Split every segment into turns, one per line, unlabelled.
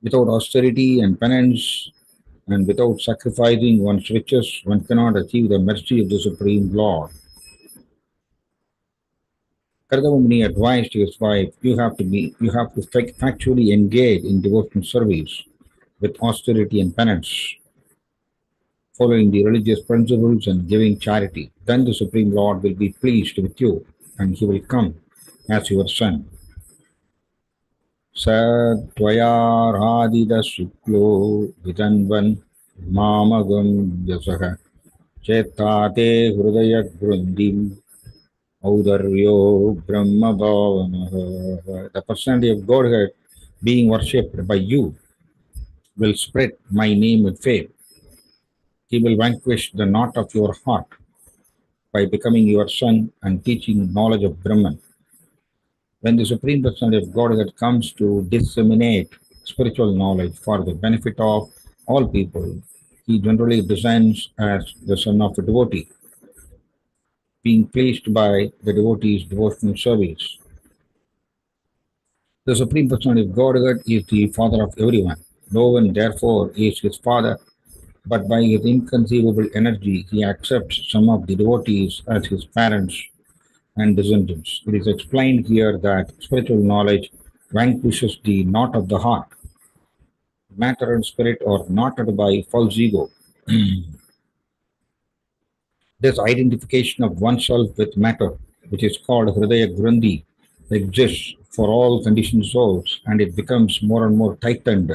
Without austerity and penance, and without sacrificing one's riches, one cannot achieve the mercy of the Supreme Lord. Kardamamuni advised his wife, you have to factually engage in devotional service with austerity and penance, following the religious principles and giving charity. Then the Supreme Lord will be pleased with you, and he will come as your son. Sa tvaya shuklo vidanvan mamagam yasaha chetate hridaya grundim audaryo brahma bhavanaha. The personality of Godhead being worshipped by you will spread my name with fame. He will vanquish the knot of your heart by becoming your son and teaching knowledge of Brahman. When the Supreme Personality of Godhead comes to disseminate spiritual knowledge for the benefit of all people, he generally descends as the son of a devotee, being pleased by the devotee's devotional service. The Supreme Personality of Godhead is the father of everyone. No one, therefore, is his father, but by his inconceivable energy, he accepts some of the devotees as his parents and descendants. It is explained here that spiritual knowledge vanquishes the knot of the heart. Matter and spirit are knotted by false ego. This identification of oneself with matter, which is called Hridaya Grundhi, exists for all conditioned souls, and it becomes more and more tightened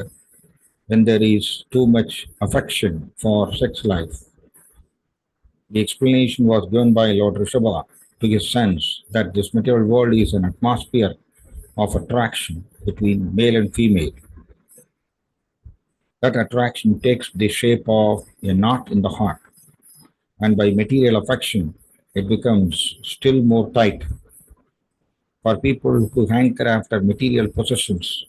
when there is too much affection for sex life. The explanation was given by Lord Rishabha to his sons that this material world is an atmosphere of attraction between male and female. That attraction takes the shape of a knot in the heart, and by material affection, it becomes still more tight. For people who hanker after material possessions,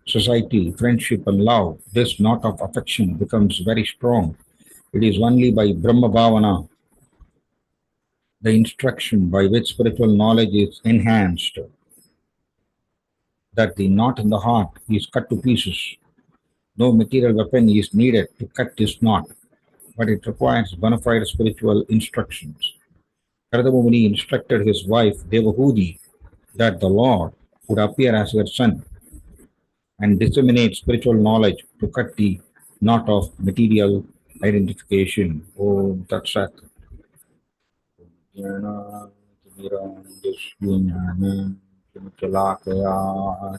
society, friendship, and love, this knot of affection becomes very strong. It is only by Brahma Bhavana, the instruction by which spiritual knowledge is enhanced, that the knot in the heart is cut to pieces. No material weapon is needed to cut this knot, but it requires bona fide spiritual instructions. Karadamuni instructed his wife Devahudi that the Lord would appear as her son and disseminate spiritual knowledge to cut the knot of material identification. Om Tat Sat.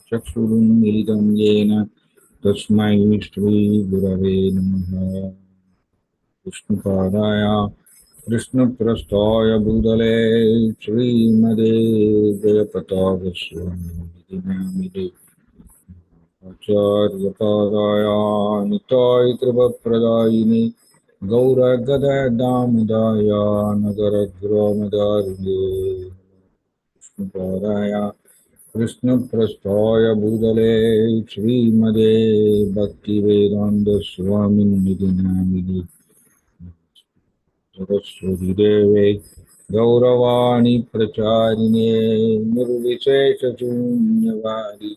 चक्षुरुन्मिलितं येन तस्मै श्रीगुरवे नमः. विष्णुपादाय कृष्णप्रस्थाय भूतले श्रीमदे जयप्रतापस्वामिनिधि नामिने आचार्यपादाय निताय कृपप्रदायिने गौरगददामोदाय नगरग्रामदारिणे विष्णुपादाय कृष्णप्रस्थाय भूतले श्रीमदे भक्तिवेदान्तस्वामिनिधि नामिने सरस्वती देवे गौरवाणी प्रचारिणे निर्विशेषशून्यवादी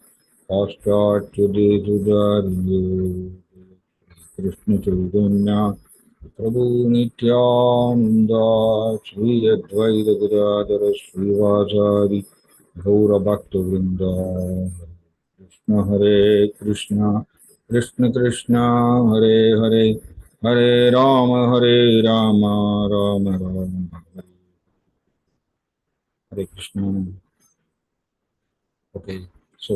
पाश्चात्यदेशधारिणे कृष्ण चैतन्य प्रभु नित्यानंद श्री अद्वैत गदाधर श्रीवासादि गौरभक्तवृंद कृष्ण हरे कृष्ण कृष्ण कृष्ण हरे हरे हरे राम राम राम हरे Krishna. Okay, so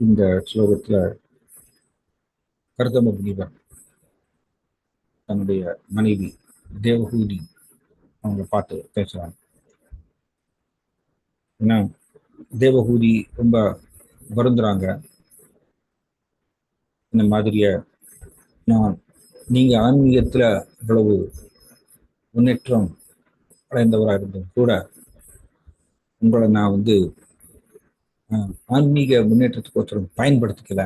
இந்த ஸ்லோகத்தில் கர்தம முனிவர் தன்னுடைய மனைவி தேவஹூதி அவங்கள பார்த்து பேசுகிறாங்க. ஏன்னா தேவஹூதி ரொம்ப வருந்துறாங்க. இந்த மாதிரிய நீங்கள் ஆன்மீகத்தில் இவ்வளவு முன்னேற்றம் அடைந்தவராக இருந்தும் கூட உங்களை நான் ஆன்மீக முன்னேற்றத்துக்கோசரம் பயன்படுத்திக்கல,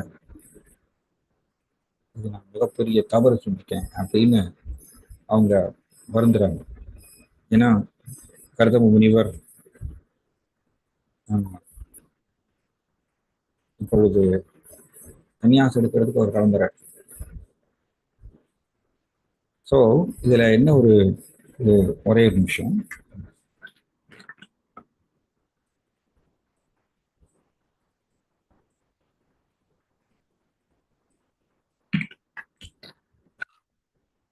இது நான் மிகப்பெரிய தவறு செஞ்சுட்டேன் அப்படின்னு அவங்க வருந்துறாங்க. ஏன்னா கர்தம முனிவர் இப்பொழுது சன்னியாசம் எடுக்கிறதுக்கு அவர் கிளம்புறார். ஸோ இதுல என்ன ஒரு ஒரே நிமிஷம்.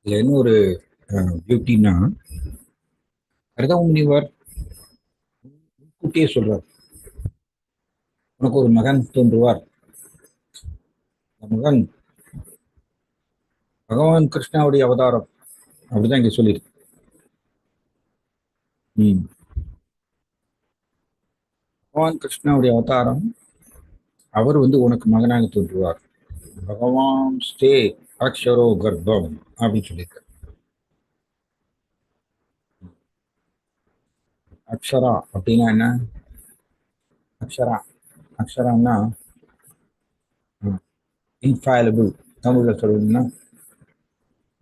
இதுல என்ன ஒரு பியூட்டின்னா, கரதம முனிவர் முன்கூட்டியே சொல்றார், உனக்கு ஒரு மகன் தோன்றுவார். அந்த மகன் பகவான் கிருஷ்ணாவுடைய அவதாரம் அப்படிதான் இங்க சொல்லியிருக்கு. பகவான் கிருஷ்ணாவுடைய அவதாரம், அவர் உனக்கு மகனாக தோன்றுவார். பகவான் ஸ்டே அக்ஷரோ கர்ப்பம் அப்படின்னு சொல்லியிருக்கார். அக்ஷரா அப்படின்னா என்ன? அக்ஷரான்னா இன்ஃபைலபிள். தமிழ்ல சொல்லணும்னா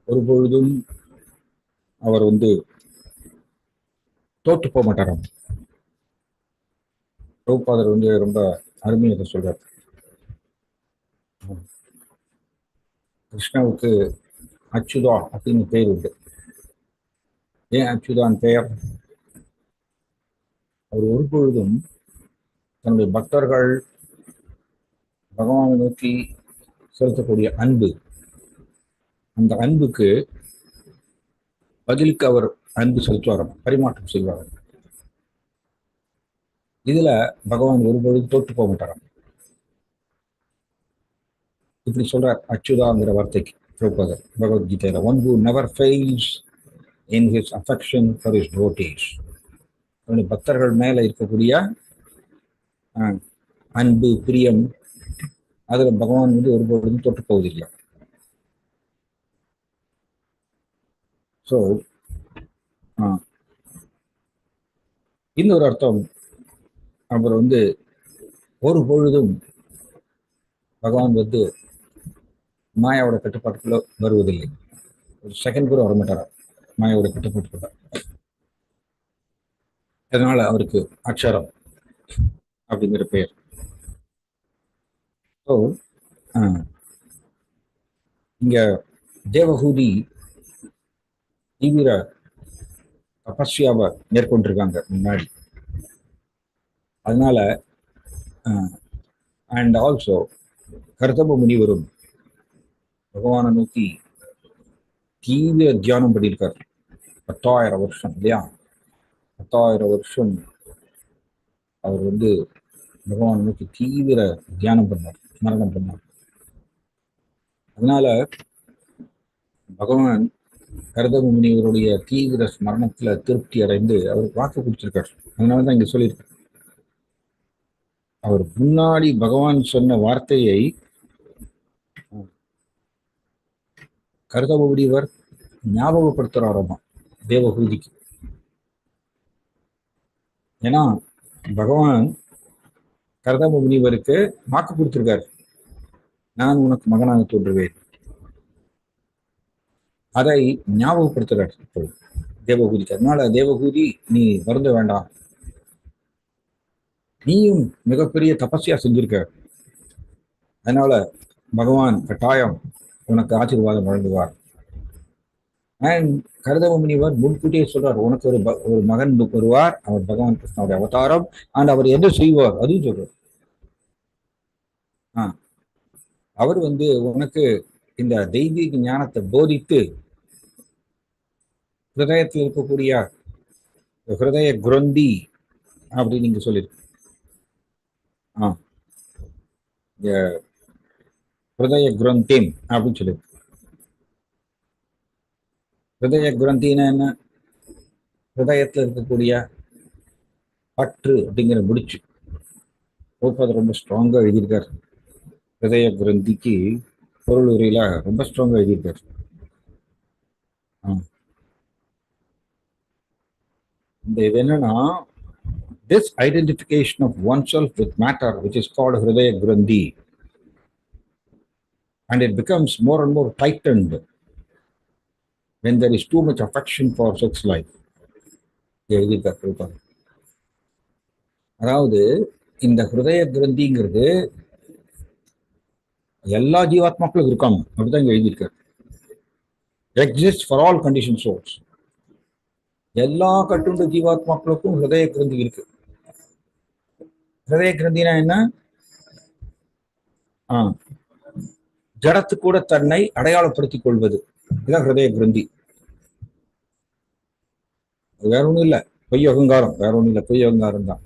ஒரு பொழுதும் அவர் தோற்று போக மாட்டாராம். பிரபுபாதர் ரொம்ப அருமையாக சொல்றார். கிருஷ்ணாவுக்கு அச்சுதா அப்படின்னு பெயர் உண்டு. ஏன் அச்சுதான் பெயர்? அவர் ஒரு பொழுதும் தன்னுடைய பக்தர்கள் பகவானை நோக்கி செலுத்தக்கூடிய அன்பு, அந்த அன்புக்கு பதிலுக்கு அவர் அன்பு செலுத்துவாராம், பரிமாற்றம் செய்வார். இதுல பகவான் ஒரு பொழுது தோற்று போக மாட்டாராம். இப்படி சொல்றார் அச்சுதாங்கிற வார்த்தைக்கு பிரபுபாதர் பகவத்கீதையில. One who never fails in his affection for his devotees. அவனுடைய பக்தர்கள் மேல இருக்கக்கூடிய அன்பு, பிரியம், அதுல பகவான் ஒரு பொழுதும் தோற்று போவதில்லை. ஸோ இன்னொரு அர்த்தம், அவர் ஒரு பொழுதும் பகவான் மாயாவோட கட்டுப்பாட்டுக்குள்ள வருவதில்லை. ஒரு செகண்ட் கூட வரமாட்டாரா மாயாவோட கட்டுப்பாட்டுக்குள்ள. அதனால அவருக்கு அக்ஷரம் அப்படிங்கிற பெயர். ஸோ இங்க தேவஹூதி தீவிர தபஸ்யாவை மேற்கொண்டிருக்காங்க முன்னாடி. அதனால அண்ட் ஆல்சோ கர்தம முனிவரும் பகவானை நோக்கி தீவிர தியானம் பண்ணியிருக்கார். 10,000 வருஷம் இல்லையா? 10,000 வருஷம் அவர் பகவானை நோக்கி தீவிர தியானம் பண்ணார், ஸ்மரணம் பண்ணார். அதனால பகவான் கர்தம முனிவருடைய தீவிர ஸ்மரணத்துல திருப்தி அடைந்து அவருக்கு வாக்கு கொடுத்திருக்கார். அதனாலதான் இங்க சொல்லியிருக்கார், அவர் முன்னாடி பகவான் சொன்ன வார்த்தையை கர்தம முனிவர் ஞாபகப்படுத்துறாராமா தேவஹூதிக்கு. ஏன்னா பகவான் கர்தம முனிவருக்கு வாக்கு கொடுத்திருக்காரு, நான் உனக்கு மகனாக தோன்றுவேன். அதை ஞாபகப்படுத்துறார் இப்போது தேவஹூதிக்கு. அதனால தேவஹூதி, நீ வருந்த வேண்டாம், நீயும் மிகப்பெரிய தபஸ்யா செஞ்சிருக்க, அதனால பகவான் கட்டாயம் உனக்கு ஆசீர்வாதம் வழங்குவார். அண்ட் கர்தம முனிவர் முன்கூட்டியே சொல்றார், உனக்கு ஒரு மகன் வருவார், அவர் பகவான் கிருஷ்ணனுடைய அவதாரம், அண்ட் அவர் என்ன செய்வார் அதுவும் சொல்றார். அவர் உனக்கு இந்த தெய்வீக ஞானத்தை போதித்து ஹிருதயத்தில் இருக்கக்கூடிய ஹிருதய குரந்தி அப்படின்னு நீங்க சொல்லிருக்கு. ஹிருதய குரந்தின் அப்படின்னு சொல்லியிருக்கு. ஹிருதய குரந்தின்னா என்ன? ஹிருதயத்தில் இருக்கக்கூடிய பற்று அப்படிங்கிற முடிச்சு. ரொம்ப ஸ்ட்ராங்கா எழுதியிருக்காரு. ஹிருதய குரந்திக்கு பொருள் உரையில ரொம்ப ஸ்ட்ராங்கா எழுதியிருக்காரு. இந்த இது என்னன்னா, this identification of oneself with matter, which is called Hridaya Grandhi, and it becomes more and more tightened when there is too much affection for sex life. அதாவது இந்த ஹிருதய கிரந்திங்கிறது எல்லா ஜீவாத்மாக்களும் இருக்காங்க, அப்படிதான் இங்க எழுதியிருக்காரு. Exist for all condition source. எல்லா கட்டுண்ட ஜீவாத்மாக்களுக்கும் ஹிருதய கிரந்தி இருக்கு. ஹிருதய கிரந்தினா என்ன? ஜடத்து கூட தன்னை அடையாளப்படுத்திக் கொள்வது, இதான் ஹிருதய கிரந்தி. வேற ஒண்ணும் இல்லை, பொய் அகங்காரம், வேற ஒண்ணும் இல்லை, பொய் அகங்காரம் தான்.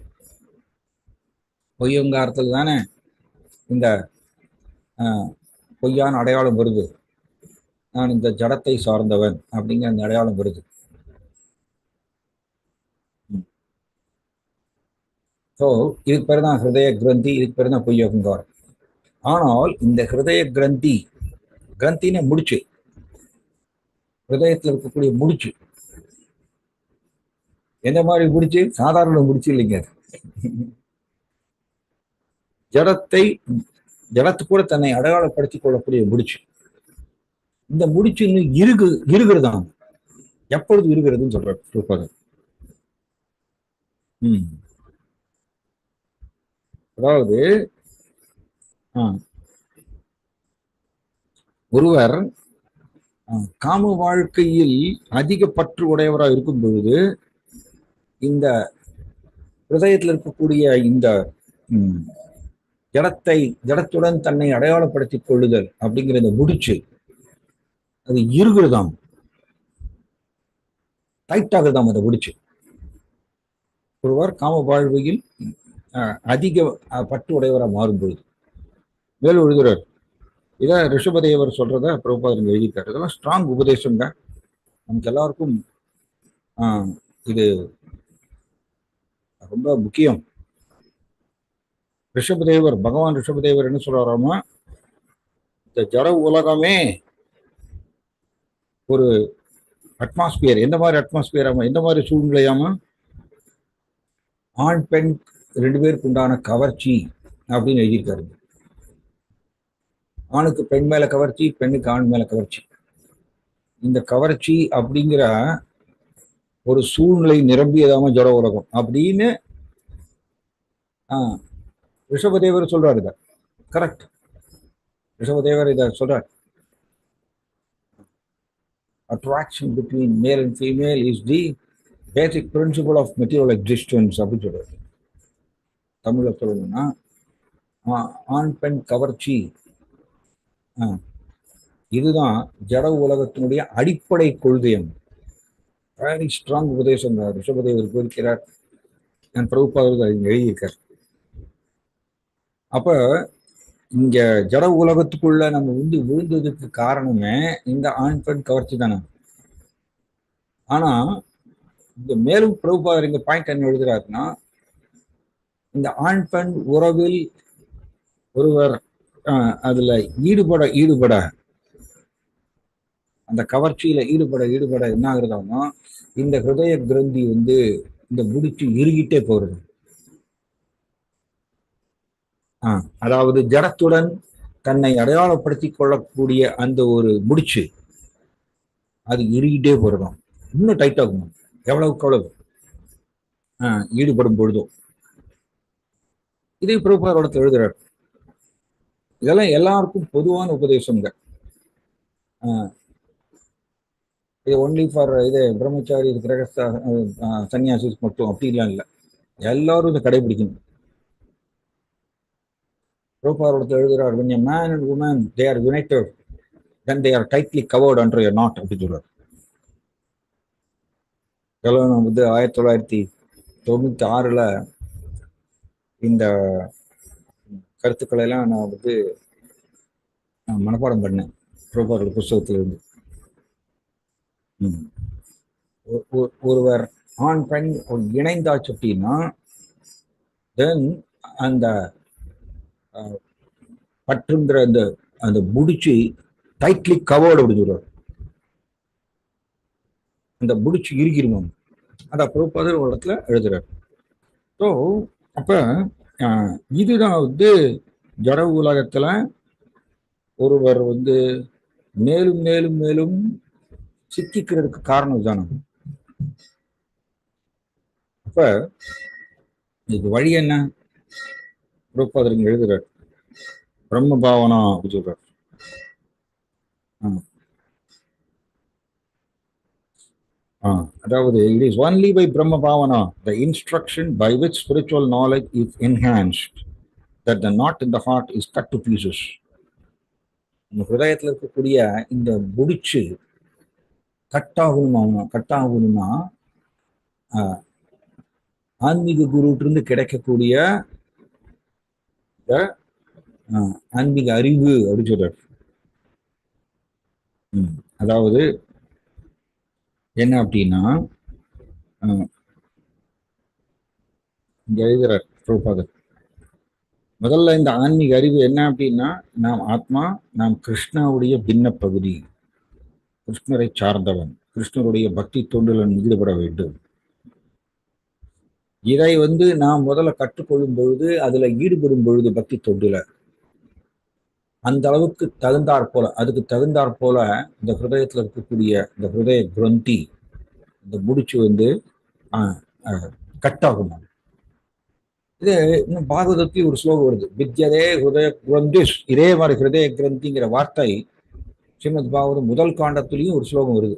பொய் அகங்காரத்தில் தானே இந்த பொய்யான அடையாளம் வருது. நான் இந்த ஜடத்தை சார்ந்தவன் அப்படிங்கிற அந்த அடையாளம் வருது. ஸோ இதுக்கு பேர் தான் ஹிருதய கிரந்தி, இதுக்கு பேர் தான் பொய் அகங்காரம். ஆனால் இந்த ஹிருதய கிரந்தி, கிரந்தின முடிச்சு, ஹிருதயத்தில் இருக்கக்கூடிய முடிச்சு எந்த மாதிரி முடிச்சு? சாதாரண முடிச்சு இல்லைங்க. ஜடத்து கூட தன்னை அடையாளப்படுத்திக் கொள்ளக்கூடிய முடிச்சு. இந்த முடிச்சு இன்னும் இருக்கிறதாம். எப்பொழுது இருக்கிறதுன்னு சொல்றாரு. அதாவது ஒருவர் காம வாழ்க்கையில் அதிக பற்று உடையவராக இருக்கும் பொழுது இந்த ஹிருதயத்தில் இருக்கக்கூடிய இந்த ஜடத்துடன் தன்னை அடையாளப்படுத்திக் கொள்ளுதல் அப்படிங்கிற இந்த முடிச்சு அது இருக்கிறதாம், டைட் ஆகுதாம். அந்த முடிச்சு ஒருவர் காம வாழ்வையில் அதிக பற்று உடையவராக மாறும்பொழுது. மேலும் எழுதுறார், இதை ரிஷபதேவர் சொல்றத பிரபுபாதர் எழுதியிருக்காரு. இதெல்லாம் ஸ்ட்ராங் உபதேசங்க, நமக்கு எல்லாருக்கும் இது ரொம்ப முக்கியம். ரிஷபதேவர், பகவான் ரிஷபதேவர் என்ன சொல்றாராமா, இந்த ஜட உலகமே ஒரு அட்மாஸ்பியர். எந்த மாதிரி அட்மாஸ்பியர் ஆமா, எந்த மாதிரி சூழ்நிலையாமா, ஆண் பெண் 2 பேருக்கு உண்டான கவர்ச்சி அப்படின்னு எழுதியிருக்காரு. ஆணுக்கு பெண் மேல கவர்ச்சி, பெண்ணுக்கு ஆண் மேல கவர்ச்சி. இந்த கவர்ச்சி அப்படிங்கிற ஒரு சூழ்நிலை நிரம்பியதாம ஜட உலகம் அப்படின்னு ரிஷபதேவர் சொல்றாரு. இத கரெக்ட், ரிஷபதேவர் இத சொல்றார். Attraction between male and female is the basic principle of material existence அப்படின்னு சொல்றாரு. தமிழ்ல சொல்லணும்னா ஆண் பெண் கவர்ச்சி இதுதான் ஜட உலகத்தினுடைய அடிப்படை கொள்கையம். வெரி ஸ்ட்ராங் உபதேசம் ரிஷபதேவர் இருக்கிறார், நான் பிரபுபாதர் எழுதியிருக்கார். அப்ப இங்க ஜட உலகத்துக்குள்ள நம்ம விழுந்ததுக்கு காரணமே இந்த ஆண் பெண் கவர்ச்சி தானே. ஆனா இங்க மேலும் பிரபுபாதர் இங்க பாயிண்ட் என்ன எழுதுறாருன்னா, இந்த ஆண் பெண் உறவில் ஒருவர் அதுல ஈடுபட அந்த கவர்ச்சியில ஈடுபட என்ன ஆகுறதாமா, இந்த ஹிருதய கிரந்தி இந்த முடிச்சு இறுகிட்டே போறது. அதாவது ஜடத்துடன் தன்னை அடையாளப்படுத்திக் கொள்ளக்கூடிய அந்த ஒரு முடிச்சு அது இறுகிட்டே போறதாம், இன்னும் டைட் ஆகும் எவ்வளவுக்கு எவ்வளவு ஈடுபடும் பொழுதும். இதை பிரபுபாதரோட எழுதுறார். இதெல்லாம் எல்லாருக்கும் பொதுவான உபதேசங்க. இது ஒன்லி ஃபார் இது பிரம்மச்சாரி கிரகஸ்த சன்னியாசி மட்டும் அப்படிலாம் இல்லை, எல்லாரும் இதை கடைபிடிக்கணும். பிரபுபாதரோட எழுதுறார், when a man and woman they are united then they are tightly covered under a knot அப்படின்னு சொல்றாரு. நான் 1996 இந்த கருத்துக்களை எல்லாம் நான் மனப்பாடம் பண்ணேன் பிரபுபாதரோட புஸ்தகத்திலிருந்து. ஒருவர் ஆண் பெண் இணைந்தாச்சு அப்படின்னா தென் அந்த பற்றுங்கிற அந்த முடிச்சு டைட்லி கவர்டு அப்படின்னு சொல்றாரு. அந்த முடிச்சு இறுகிருமாம். அதை பிரபுபாதர் ஒரு இடத்துல எழுதுறாரு. ஸோ அப்ப இதுதான் ஜட உலகத்துல ஒருவர் மேலும் மேலும் மேலும் சிக்கிக்கிறதுக்கு காரணம் இதுதானே. அப்ப இது வழி என்ன? பிரபுபாதர் எழுதுறார், பிரம்ம பாவனா அப்படி சொல்றார். அதாவது it is only by Brahma Bhavana, the instruction by which spiritual knowledge is enhanced, that the knot in the heart is cut to pieces. நம்ம ஹிருதயத்தில் இருக்கக்கூடிய இந்த முடிச்சு கட்டாகணும்னா ஆன்மீக குருட்டிருந்து கிடைக்கக்கூடிய ஆன்மீக அறிவு அப்படின்னு சொல்றாரு. அதாவது என்ன அப்படின்னா இங்க எழுதுறார் பிரபுபாதர். முதல்ல இந்த ஆன்மீக அறிவு என்ன அப்படின்னா, நாம் ஆத்மா, நாம் கிருஷ்ணாவுடைய பின்ன பகுதி, கிருஷ்ணரை சார்ந்தவன், கிருஷ்ணருடைய பக்தி தொண்டில் ஈடுபட வேண்டும். இதை நாம் முதல்ல கற்றுக்கொள்ளும் பொழுது, அதுல ஈடுபடும் பொழுது பக்தி தொண்டுல அந்த அளவுக்கு அதுக்கு தகுந்தாற் போல இந்த ஹிருதயத்துல இருக்கக்கூடிய இந்த ஹிருதய கிரந்தி, இந்த முடிச்சு கட்டாகும். இது இன்னும் பாகவதத்தில் ஒரு ஸ்லோகம் வருது, வித்யதே ஹிருதய கிரந்திஷ். இதே மாதிரி ஹிருதய கிரந்திங்கிற வார்த்தை ஸ்ரீமத் பாகவதம் முதல் காண்டத்திலையும் ஒரு ஸ்லோகம் வருது.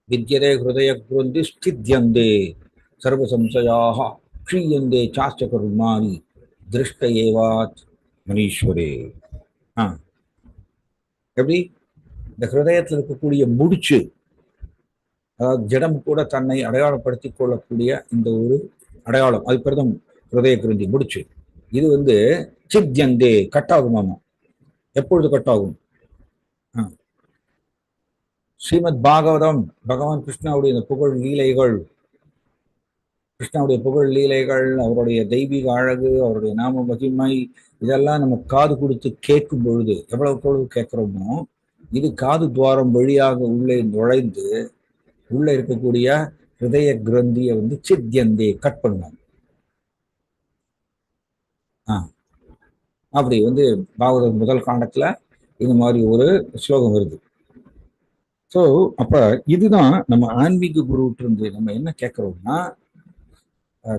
வித்யதே ஹிருதய கிரந்திஷ் சித்யந்தே சர்வசம்சயாக க்ஷீயந்தே சாஸ்ச கருமானி திருஷ்ட ஏவாத் மணீஸ்வரே. எப்படி இந்த ஹிருதயத்தில் இருக்கக்கூடிய முடிச்சு, அதாவது ஜடம் கூட தன்னை அடையாளப்படுத்திக் கொள்ளக்கூடிய இந்த ஒரு அடையாளம், அது பிரதம் ஹிருதய கிரந்தி முடிச்சு. இது சித்யந்தே கட்டாகுமாமா. எப்பொழுது கட்டாகும்? ஸ்ரீமத் பாகவதம், பகவான் கிருஷ்ணாவுடைய இந்த புகழ் லீலைகள், கிருஷ்ணாவுடைய புகழ் லீலைகள், அவருடைய தெய்வீக அழகு, அவருடைய நாம மகிமை, இதெல்லாம் நம்ம காது கொடுத்து கேட்கும் பொழுது எவ்வளவு கேட்கிறோமோ, இது காது துவாரம் வழியாக உள்ளே நுழைந்து உள்ள இருக்கக்கூடிய ஹிருதய கிரந்தியை சித்யந்தே கட் பண்ணுவாங்க. அப்படி பாகவத முதல் காண்டத்துல இந்த மாதிரி ஒரு ஸ்லோகம் வருது. ஸோ அப்ப இதுதான் நம்ம ஆன்மீக குருட்டு இருந்து நம்ம என்ன கேட்கிறோம்னா,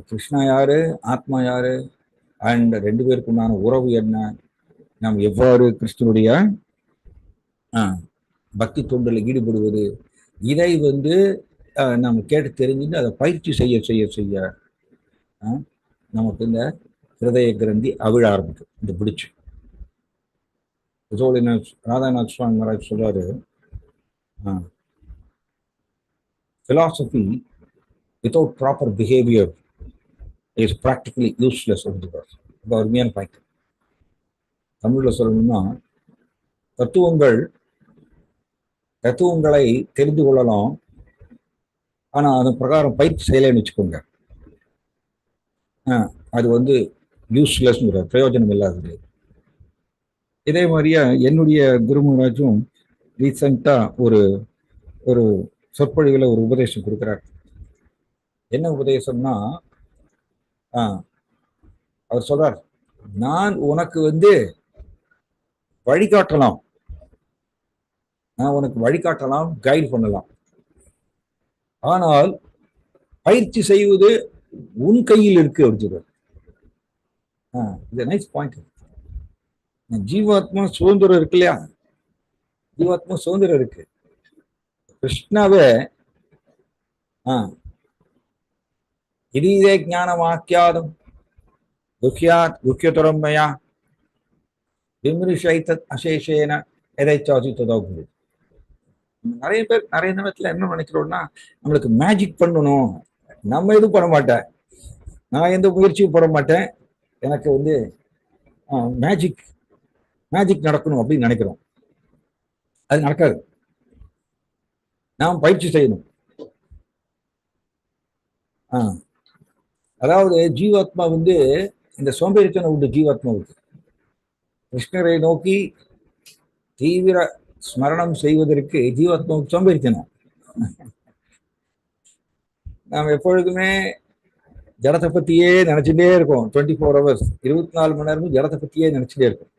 கிருஷ்ணா யாரு, ஆத்மா யாரு, அண்ட் ரெண்டு பேருக்கு உண்டான உறவு என்ன, நாம் எவ்வாறு கிருஷ்ணனுடைய பக்தி தொண்டில் ஈடுபடுவது, இதை நம்ம கேட்டு தெரிஞ்சுட்டு அதை பயிற்சி செய்ய செய்ய செய்ய நமக்கு இந்த ஹிருதய கிரந்தி அவிழ ஆரம்பிக்கும். இந்த பிடிச்சு ராதாநாத் சுவாமி மகாராஜ் சொல்றாரு, philosophy without proper behavior is practically useless. அருமையான பாயிண்ட். தமிழ்ல சொல்லணும்னா, தத்துவங்களை தெரிந்து கொள்ளலாம், ஆனா அதன் பிரகாரம் பயிற்சி செய்யலன்னு வச்சுக்கோங்க, அது யூஸ்லெஸ், பிரயோஜனம் இல்லாதது. இதே மாதிரியா என்னுடைய குரு மகாராஜும் ரீசெண்டா ஒரு ஒரு சொற்பொழிவில் ஒரு உபதேசம் கொடுக்கிறார். என்ன உபதேசம்னா, அவர் சொல்றார், நான் உனக்கு வழிகாட்டலாம், கைட் பண்ணலாம், ஆனால் பயிற்சி செய்வது உன் கையில் இருக்கு அப்படின்னு. இது நைஸ் பாயிண்ட். ஜீவாத்மா சுதந்திரம் இருக்கு இல்லையா, ஜீவாத்மா சுதந்திரம் இருக்கு. கிருஷ்ணாவே இதே ஞான வாக்கியாதம் குக்கியதரம் மயா விமர்சைதத் அசேஷேன எதைச்சாசி ததோகுரு. நிறைய பேர் நிறைய நேரத்துல என்ன நினைக்கிறோம்னா, நம்மளுக்கு மேஜிக் பண்ணணும், நம்ம எதுவும் பண்ண மாட்டேன், நான் எந்த முயற்சியும் போட மாட்டேன், எனக்கு மேஜிக் நடக்கணும் அப்படின்னு நினைக்கிறோம். அது நடக்காது. நாம் பயிற்சி செய்யணும். அதாவது ஜீவாத்மா இந்த சோம்பேறித்தனம் உண்டு ஜீவாத்மாவுக்கு. கிருஷ்ணரை நோக்கி தீவிர ஸ்மரணம் செய்வதற்கு ஜீவாத்மாவுக்கு சோம்பேறித்தனம். நாம் எப்பொழுதுமே ஜடத்தை பத்தியே நினைச்சுட்டே இருக்கோம். 24 hours 24 மணி நேரமும் ஜடத்தை பத்தியே நினைச்சுட்டே இருக்கோம்.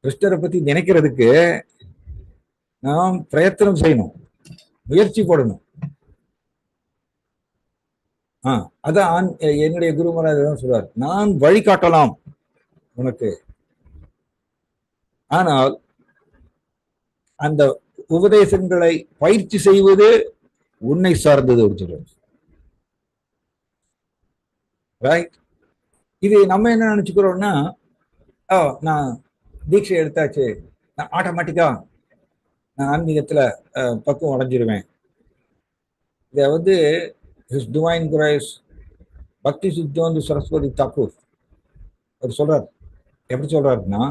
கிருஷ்ணரை பத்தி நினைக்கிறதுக்கு நாம் பிரயத்தனம் செய்யணும், முயற்சி போடணும். அதான் என்னுடைய குரு மகாராஜ் சொல்றார், நான் வழிகாட்டலாம் உனக்கு, ஆனால் அந்த உபதேசங்களை பயிற்சி செய்வது உன்னை சார்ந்தது அப்படின்னு ரைட். இது நம்ம என்ன நினைச்சுக்கிறோம்னா, ஓ நான் தீட்சை எடுத்தாச்சு, நான் ஆட்டோமேட்டிக்கா நான் ஆன்மீகத்துல பக்குவம் அடைஞ்சிருவேன். இதை வந்து ஹிஸ் டிவைன் கிரேஸ் பக்தி சித்தாந்த சரஸ்வதி தாக்கூர் அவர் சொல்றார். எப்படி சொல்றாருன்னா,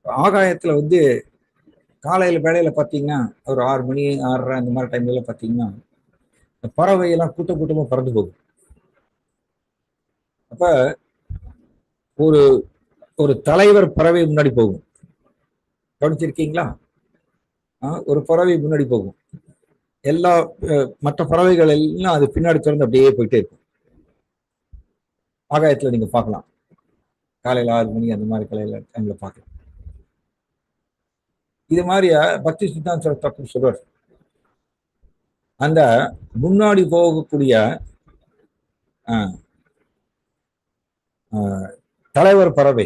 ஆகாயத்துல வந்து காலையில வேலையில பார்த்தீங்கன்னா ஒரு 6 மணி 6:30 இந்த மாதிரி டைம்ல பார்த்தீங்கன்னா பறவையெல்லாம் கூட்டம் கூட்டமா பறந்து போகும். அப்ப ஒரு ஒரு தலைவர் பறவை முன்னாடி போகும், கவனிச்சிருக்கீங்களா? ஒரு பறவை முன்னாடி போகும், எல்லா மற்ற பறவைகள் எல்லாம் அது பின்னாடி திறந்து அப்படியே போயிட்டே இருக்கும். ஆகாயத்துல நீங்க பார்க்கலாம், காலையில 6 மணி அந்த மாதிரி காலையில டைம்ல பார்க்கலாம். இது மாதிரியா பக்தி சித்தாந்த தப்பு சொல்றார். அந்த முன்னாடி போகக்கூடிய தலைவர் பறவை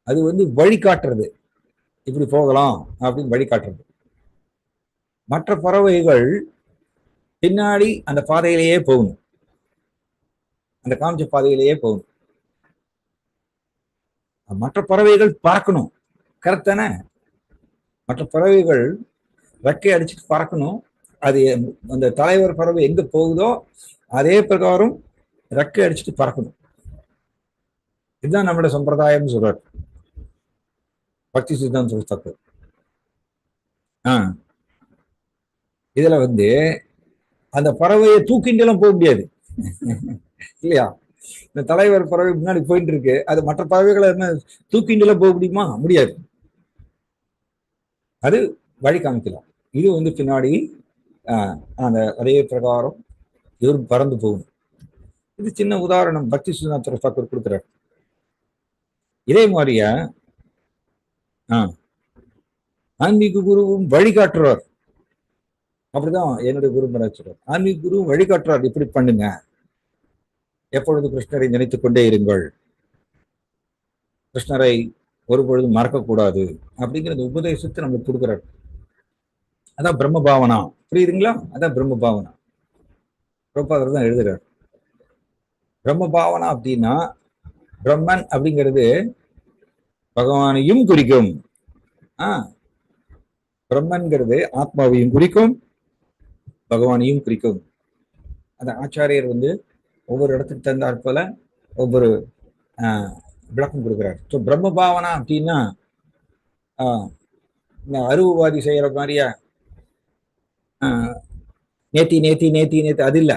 அது வந்து வழிகாட்டுறது, இப்படி போகலாம் அப்படின்னு வழிகாட்டுறது. மற்ற பறவைகள் பின்னாடி அந்த பாதையிலேயே போகணும், அந்த காமிச்ச பாதையிலேயே போகணும். மற்ற பறவைகள் பறக்கணும், கரெக்ட் தானே? மற்ற பறவைகள் ரெக்கை அடிச்சுட்டு பறக்கணும். அது அந்த தலைவர் பறவை எங்க போகுதோ அதே பிரகாரம் ரெக்கை அடிச்சுட்டு பறக்கணும். இதுதான் நம்மளோட சம்பிரதாயம் சொல்றாரு பக்தி சித்தாந்த தப்பு. இதுல வந்து அந்த பறவையை தூக்கிட்டு எல்லாம் போக முடியாது இல்லையா? இந்த தலைவர் பறவை முன்னாடி போயிட்டு இருக்கு, அது மற்ற பறவைகளை என்ன தூக்கிட்டு எல்லாம் போக முடியுமா? முடியாது. அது வழி காமிக்கலாம். இது வந்து பின்னாடி அந்த அதே பிரகாரம் இவர் பறந்து போகணும். இது சின்ன உதாரணம் பக்தி சித்தாந்த தாக்கூர் கொடுக்குறார். இதே மாதிரியா ஆன்மீக குருவும் வழிகாட்டுறார். அப்படிதான் என்னுடைய குரு சொல்றார். ஆன்மீக குருவும் வழிகாட்டுறார், இப்படி பண்ணுங்க, எப்பொழுது கிருஷ்ணரை நினைத்துக் கொண்டே இருங்கள், கிருஷ்ணரை ஒருபொழுதும் மறக்கக்கூடாது அப்படிங்கிற உபதேசத்தை நமக்கு கொடுக்குறார். அதான் பிரம்ம பாவனா, புரியுதுங்களா? அதான் பிரம்ம பாவனா. பிரபாதர் தான் எழுதுறார். பிரம்ம பாவனா அப்படின்னா பிரம்மன் அப்படிங்கிறது பகவானையும் குறிக்கும். பிரம்மன்கிறது ஆத்மாவையும் குறிக்கும், பகவானையும் குறிக்கும். அந்த ஆச்சாரியர் வந்து ஒவ்வொரு இடத்துக்கு தந்தாற் போல ஒவ்வொரு விளக்கம் கொடுக்குறாரு. ஸோ பிரம்ம பாவனா அப்படின்னா இந்த அருவவாதி செய்யற மாதிரியா நேத்தி நேத்தி நேத்தி நேத்தி அது இல்லை.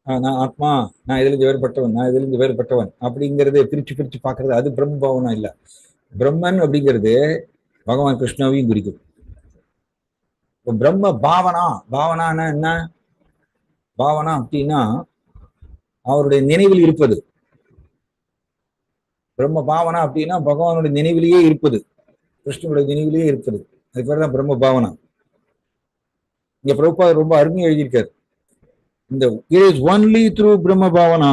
நான் ஆத்மா, நான் இதிலிருந்து வேறுபட்டவன், நான் இதிலிருந்து வேறுபட்டவன் அப்படிங்கிறது பிரிச்சு பிரிச்சு பார்க்கறது, அது பிரம்ம பாவனா இல்லை. பிரம்மன் அப்படிங்கிறது பகவான் கிருஷ்ணாவையும் குறிக்கும். பிரம்ம பாவனா, பாவனான்னா என்ன? பாவனா அப்படின்னா அவருடைய நினைவில் இருப்பது. பிரம்ம பாவனா அப்படின்னா பகவானுடைய நினைவிலேயே இருப்பது, கிருஷ்ணனுடைய நினைவிலேயே இருப்பது. அது பேர் தான் பிரம்ம பாவனா. இங்க பிரபுபாதர் ரொம்ப அருமையா எழுதியிருக்காரு. இந்த it is only through Brahma Bhavana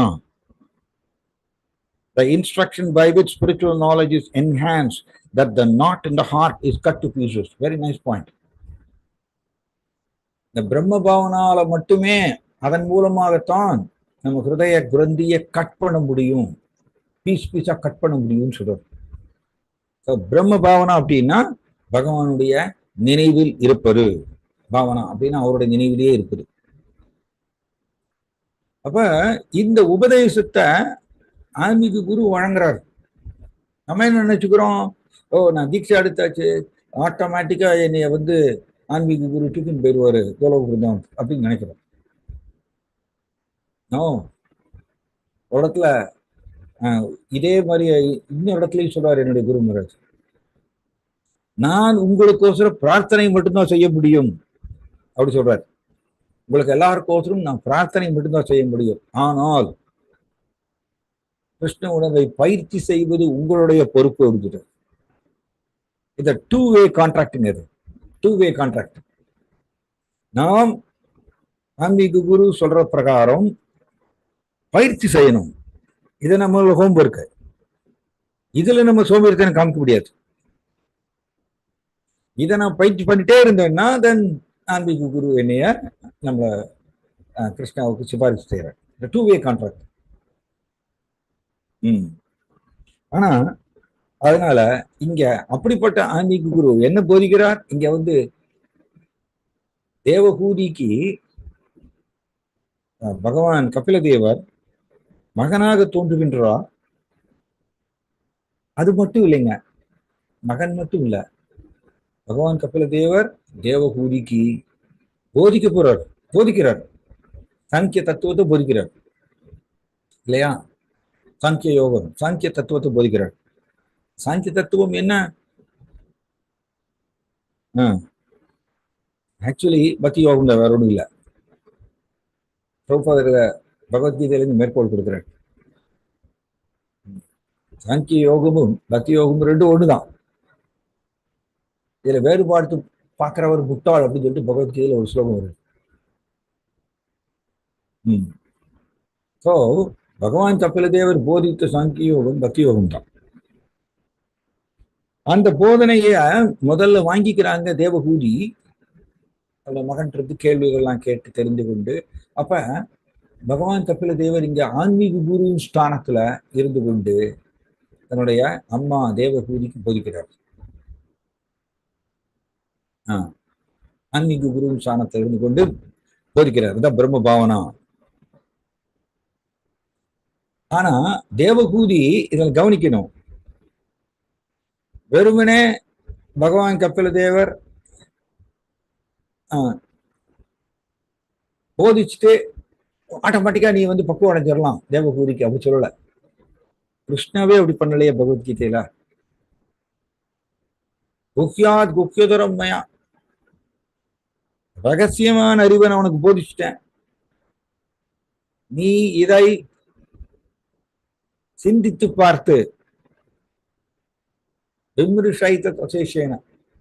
the instruction by which spiritual knowledge is enhanced that the knot in the heart is cut to pieces. Very nice point. இந்த பிரம்ம பாவனால மட்டுமே, அதன் மூலமாகத்தான் நம்ம ஹிருதய கிரந்தியை கட் பண்ண முடியும், பீஸ் பீஸா கட் பண்ண முடியும்னு சொல்றோம். பிரம்ம பாவனா அப்படின்னா பகவானுடைய நினைவில் இருப்பது. பாவனா அப்படின்னா அவருடைய நினைவிலேயே இருப்பது. அப்ப இந்த உபதேசத்தை ஆன்மீக குரு வழங்குறாரு. நம்ம என்ன நினைச்சுக்கிறோம், ஓ நான் தீட்சை எடுத்தாச்சு, ஆட்டோமேட்டிக்கா என்னைய வந்து ஆன்மீக குரு தூக்கின்னு போயிடுவாரு கோலோகிருதம் அப்படின்னு நினைக்கிறோம். ஒரு இடத்துல இதே மாதிரி இன்னொரு இடத்துலயும் சொல்றாரு என்னுடைய குரு மகாராஜ், நான் உங்களுக்கோசரம் பிரார்த்தனை மட்டும்தான் செய்ய முடியும் அப்படி சொல்றாரு. உங்களுக்கு எல்லாருக்கோசரம் நான் பிரார்த்தனை மட்டும்தான் செய்ய முடியும், ஆனால் கிருஷ்ண உணர்வை பயிற்சி செய்வது உங்களுடைய பொறுப்பு அப்படின்ட்டு. இது டூ வே கான்ட்ராக்டுங்க. இது டூ வே கான்ட்ராக்ட். நாம் ஆன்மீக குரு சொல்ற பிரகாரம் பயிற்சி செய்யணும். இது நம்மளோட ஹோம்ஒர்க். இதுல நம்ம சோம்பேறித்தனம் காமிக்க முடியாது. இதை நான் பயிற்சி பண்ணிட்டே இருந்தேன்னா தென் ஆன்மீக குரு என்னைய நம்மள கிருஷ்ணாவுக்கு சிபாரிசு செய்யறேன். இந்த 2-way கான்ட்ராக்ட். ஆனா அதனால இங்க அப்படிப்பட்ட ஆன்மீக குரு என்ன போதிக்கிறார்? இங்க வந்து தேவகூதிக்கு பகவான் கபிலதேவர் மகனாக தோன்றுகின்றார். அது மட்டும் இல்லைங்க, மகன் மட்டும் இல்ல, பகவான் கபிலதேவர் தேவகூதிக்கு போதிக்கிறார், சாங்கிய தத்துவத்தை போதிக்கிறார் இல்லையா? சாங்கிய யோகம், சாங்கிய தத்துவத்தை போதிக்கிறார். சாங்கிய தத்துவம் என்ன? ஆக்சுவலி பக்தி யோகம் வேற ஒன்றும் இல்லை. பகவத்கீதையிலிருந்து மேற்கோள் கொடுக்கிறார். சாங்கிய யோகமும் பக்தி யோகமும் ரெண்டும் ஒண்ணுதான். இதுல வேறுபாடு பார்க்கிறவர் முட்டாள் அப்படின்னு சொல்லிட்டு பகவத்கீதையில ஒரு ஸ்லோகம் வருது. ஸோ பகவான் கபிலதேவர் போதித்த சாங்கிய யோகம் பக்தி யோகம் தான். அந்த போதனைய முதல்ல வாங்கிக்கிறாங்க தேவகூதி. அந்த மகன் இருந்து கேள்விகள்லாம் கேட்டு தெரிந்து கொண்டு, அப்ப பகவான் கபிலதேவர் இங்க ஆன்மீக குரு ஸ்தானத்துல இருந்து கொண்டு தன்னுடைய அம்மா தேவகூதிக்கு போதிக்கிறார். ஆன்மீக குரு ஸ்தானத்தில் இருந்து கொண்டு போதிக்கிறார். இதான் பிரம்ம பாவனா. ஆனா தேவகூதி இதில் கவனிக்கணும். வெறுமனே பகவான் கபிலதேவர் போதிச்சுட்டு ஆட்டோமேட்டிக்கா நீ வந்து பக்குவம் அடைஞ்சிடலாம் தேவகூதிக்கு அப்படி சொல்லல. கிருஷ்ணாவே அப்படி பண்ணலையே பகவத்கீதையில. குக்கியாத் குக்கியதரம் மயா, ரகசியமான அறிவை நான் உனக்கு போதிச்சுட்டேன், நீ இதை சிந்தித்து பார்த்து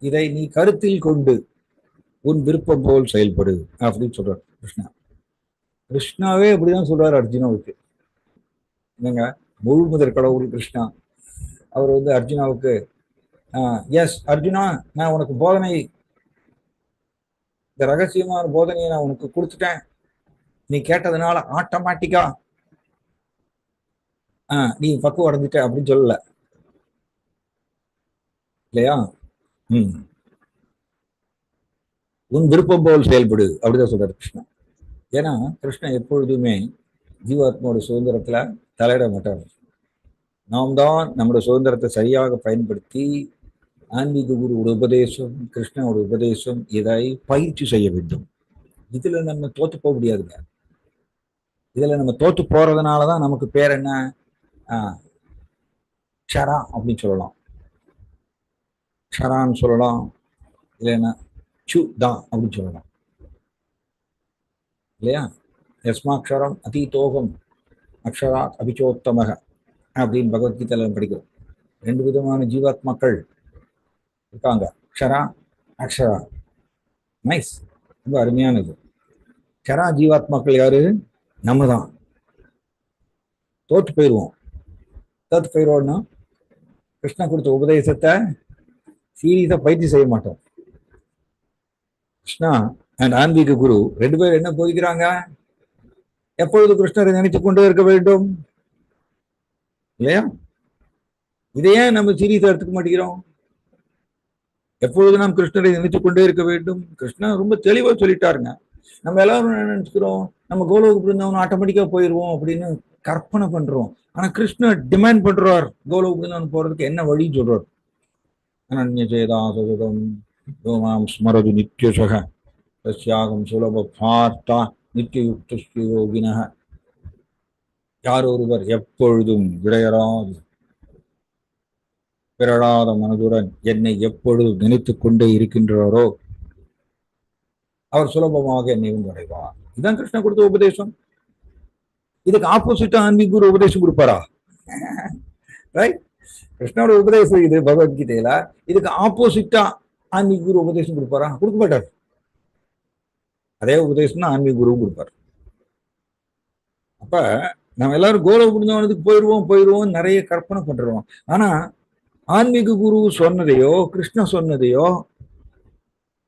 இதை நீ கருத்தில் கொண்டு உன் விருப்பம் போல் செயல்படு அப்படின்னு சொல்றார் கிருஷ்ணா. கிருஷ்ணாவே அப்படிதான் சொல்றாரு அர்ஜுனாவுக்கு. என்னங்க, முழு முதற் கடவுள் கிருஷ்ணா. அவர் வந்து அர்ஜுனாவுக்கு எஸ் அர்ஜுனா, நான் உனக்கு போதனை, இந்த ரகசியமான போதனையை நான் உனக்கு கொடுத்துட்டேன், நீ கேட்டதுனால ஆட்டோமேட்டிக்கா நீ பக்குவம் அடைஞ்சிட்ட அப்படின்னு சொல்லல இல்லையா? உன் விருப்பம் போல் செயல்படு அப்படிதான் சொல்றாரு கிருஷ்ணா. ஏன்னா கிருஷ்ணன் எப்பொழுதுமே ஜீவாத்மாவோட சுதந்திரத்துல தலையிட மாட்டார். நாம் தான் நம்முடைய சுதந்திரத்தை சரியாக பயன்படுத்தி ஆன்மீக குருவோட உபதேசம், கிருஷ்ணனோட உபதேசம் இதை பயிற்சி செய்ய வேண்டும். இதுல நம்ம தோத்து போக முடியாதுங்க. இதுல நம்ம தோத்து போறதுனாலதான் நமக்கு பேர் என்ன, ஷரா அப்படின்னு சொல்லலாம், ஷரான்னு சொல்லலாம், இல்லைன்னா சு தான் அப்படின்னு சொல்லலாம் இல்லையா? யஸ்மாக்ஷரம் அதீதோகம் அக்ஷராத் அபிச்சோத்தமக அப்படின்னு பகவத்கீதையில படிக்கிறோம். 2 விதமான ஜீவாத்மாக்கள் இருக்காங்க, அக்ஷரா அக்ஷரா. நைஸ், ரொம்ப அருமையானது. க்ஷரா ஜீவாத்மாக்கள் யாரு? நம்ம தான். தோத்து போயிடுவோம்னா கிருஷ்ணா கொடுத்த உபதேசத்தை சீரியஸா பயிற்சி செய்ய மாட்டோம். கிருஷ்ணா அண்ட் ஆன்மீக குரு 2 பேர் என்ன போதிக்கிறாங்க? எப்பொழுது கிருஷ்ணரை நினைத்துக் கொண்டே இருக்க வேண்டும் இல்லையா? இதையே நம்ம சீரியஸா எடுத்துக்க மாட்டேங்கிறோம். எப்பொழுது நாம் கிருஷ்ணரை நினைத்துக் கொண்டே இருக்க வேண்டும். கிருஷ்ணா ரொம்ப தெளிவா சொல்லிட்டாருங்க. நம்ம எல்லாரும் நினைச்சுக்கிறோம் நம்ம கோலோக பிருந்தாவனம் ஆட்டோமேட்டிக்கா போயிடுவோம் அப்படின்னு கற்பனை பண்றோம். ஆனா கிருஷ்ணர் டிமாண்ட் பண்றார் கோலோக பிருந்தாவனம் போறதுக்கு என்ன வழின்னு சொல்றார். அனன்ய சேதாசம் யோமாம் ஸ்மரது நித்யசக தஸ்யாகம் சுலப பார்த்தா நித்தியுக்த யோகின. யார் ஒருவர் எப்பொழுதும் விடையறாது பிறழாத மனதுடன் என்னை எப்பொழுதும் நினைத்துக் கொண்டே இருக்கின்றாரோ அவர் சுலபமாக என்னை அடைவார். இதுதான் கிருஷ்ணன் கொடுத்த உபதேசம். இதுக்கு ஆப்போசிட்டா ஆன்மீக குரு உபதேசம் கொடுப்பாரா? ரைட், கிருஷ்ணோட உபதேசம் இது பகவத்கீதையில. இதுக்கு ஆப்போசிட்டா ஆன்மீக குரு உபதேசம் கொடுப்பாரா? கொடுக்க மாட்டார். அதே உபதேசம் தான் ஆன்மீக குருவும் கொடுப்பார். அப்ப நம்ம எல்லாரும் கோலோக புரிஞ்சவனதுக்கு போயிடுவோம் நிறைய கற்பனை பண்றோம். ஆனா ஆன்மீக குரு சொன்னதையோ கிருஷ்ண சொன்னதையோ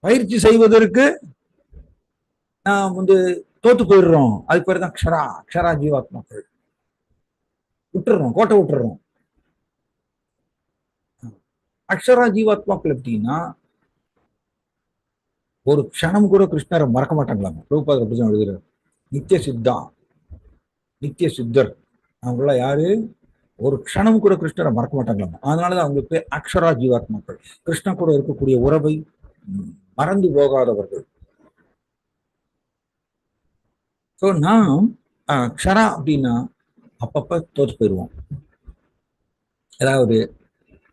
பயிற்சி செய்வதற்கு நாம் தோத்து போயிடுறோம். அது பேர் தான் அக்ஷரா ஜீவாத்மாக்கள். விட்டுறோம், கோட்டை விட்டுறோம். அக்ஷரா ஜீவாத்மாக்கள் எப்படின்னா ஒரு க்ஷணம் கூட கிருஷ்ணரை மறக்க மாட்டாங்களாங்க. பிரபுபாதர் அப்படிதான் எழுதுறாரு. நித்திய சித்தர் அவங்கள யாரு ஒரு க்ஷணம் கூட கிருஷ்ணரை மறக்க மாட்டாங்களாங்க. அதனாலதான் அவங்களுக்கு அக்ஷரா ஜீவாத்மாக்கள். கிருஷ்ணன் கூட இருக்கக்கூடிய உறவை மறந்து போகாதவர்கள். ஸோ நாம் க்ஷரா அப்படின்னா அப்பப்ப தோற்று போயிடுவோம், ஏதாவது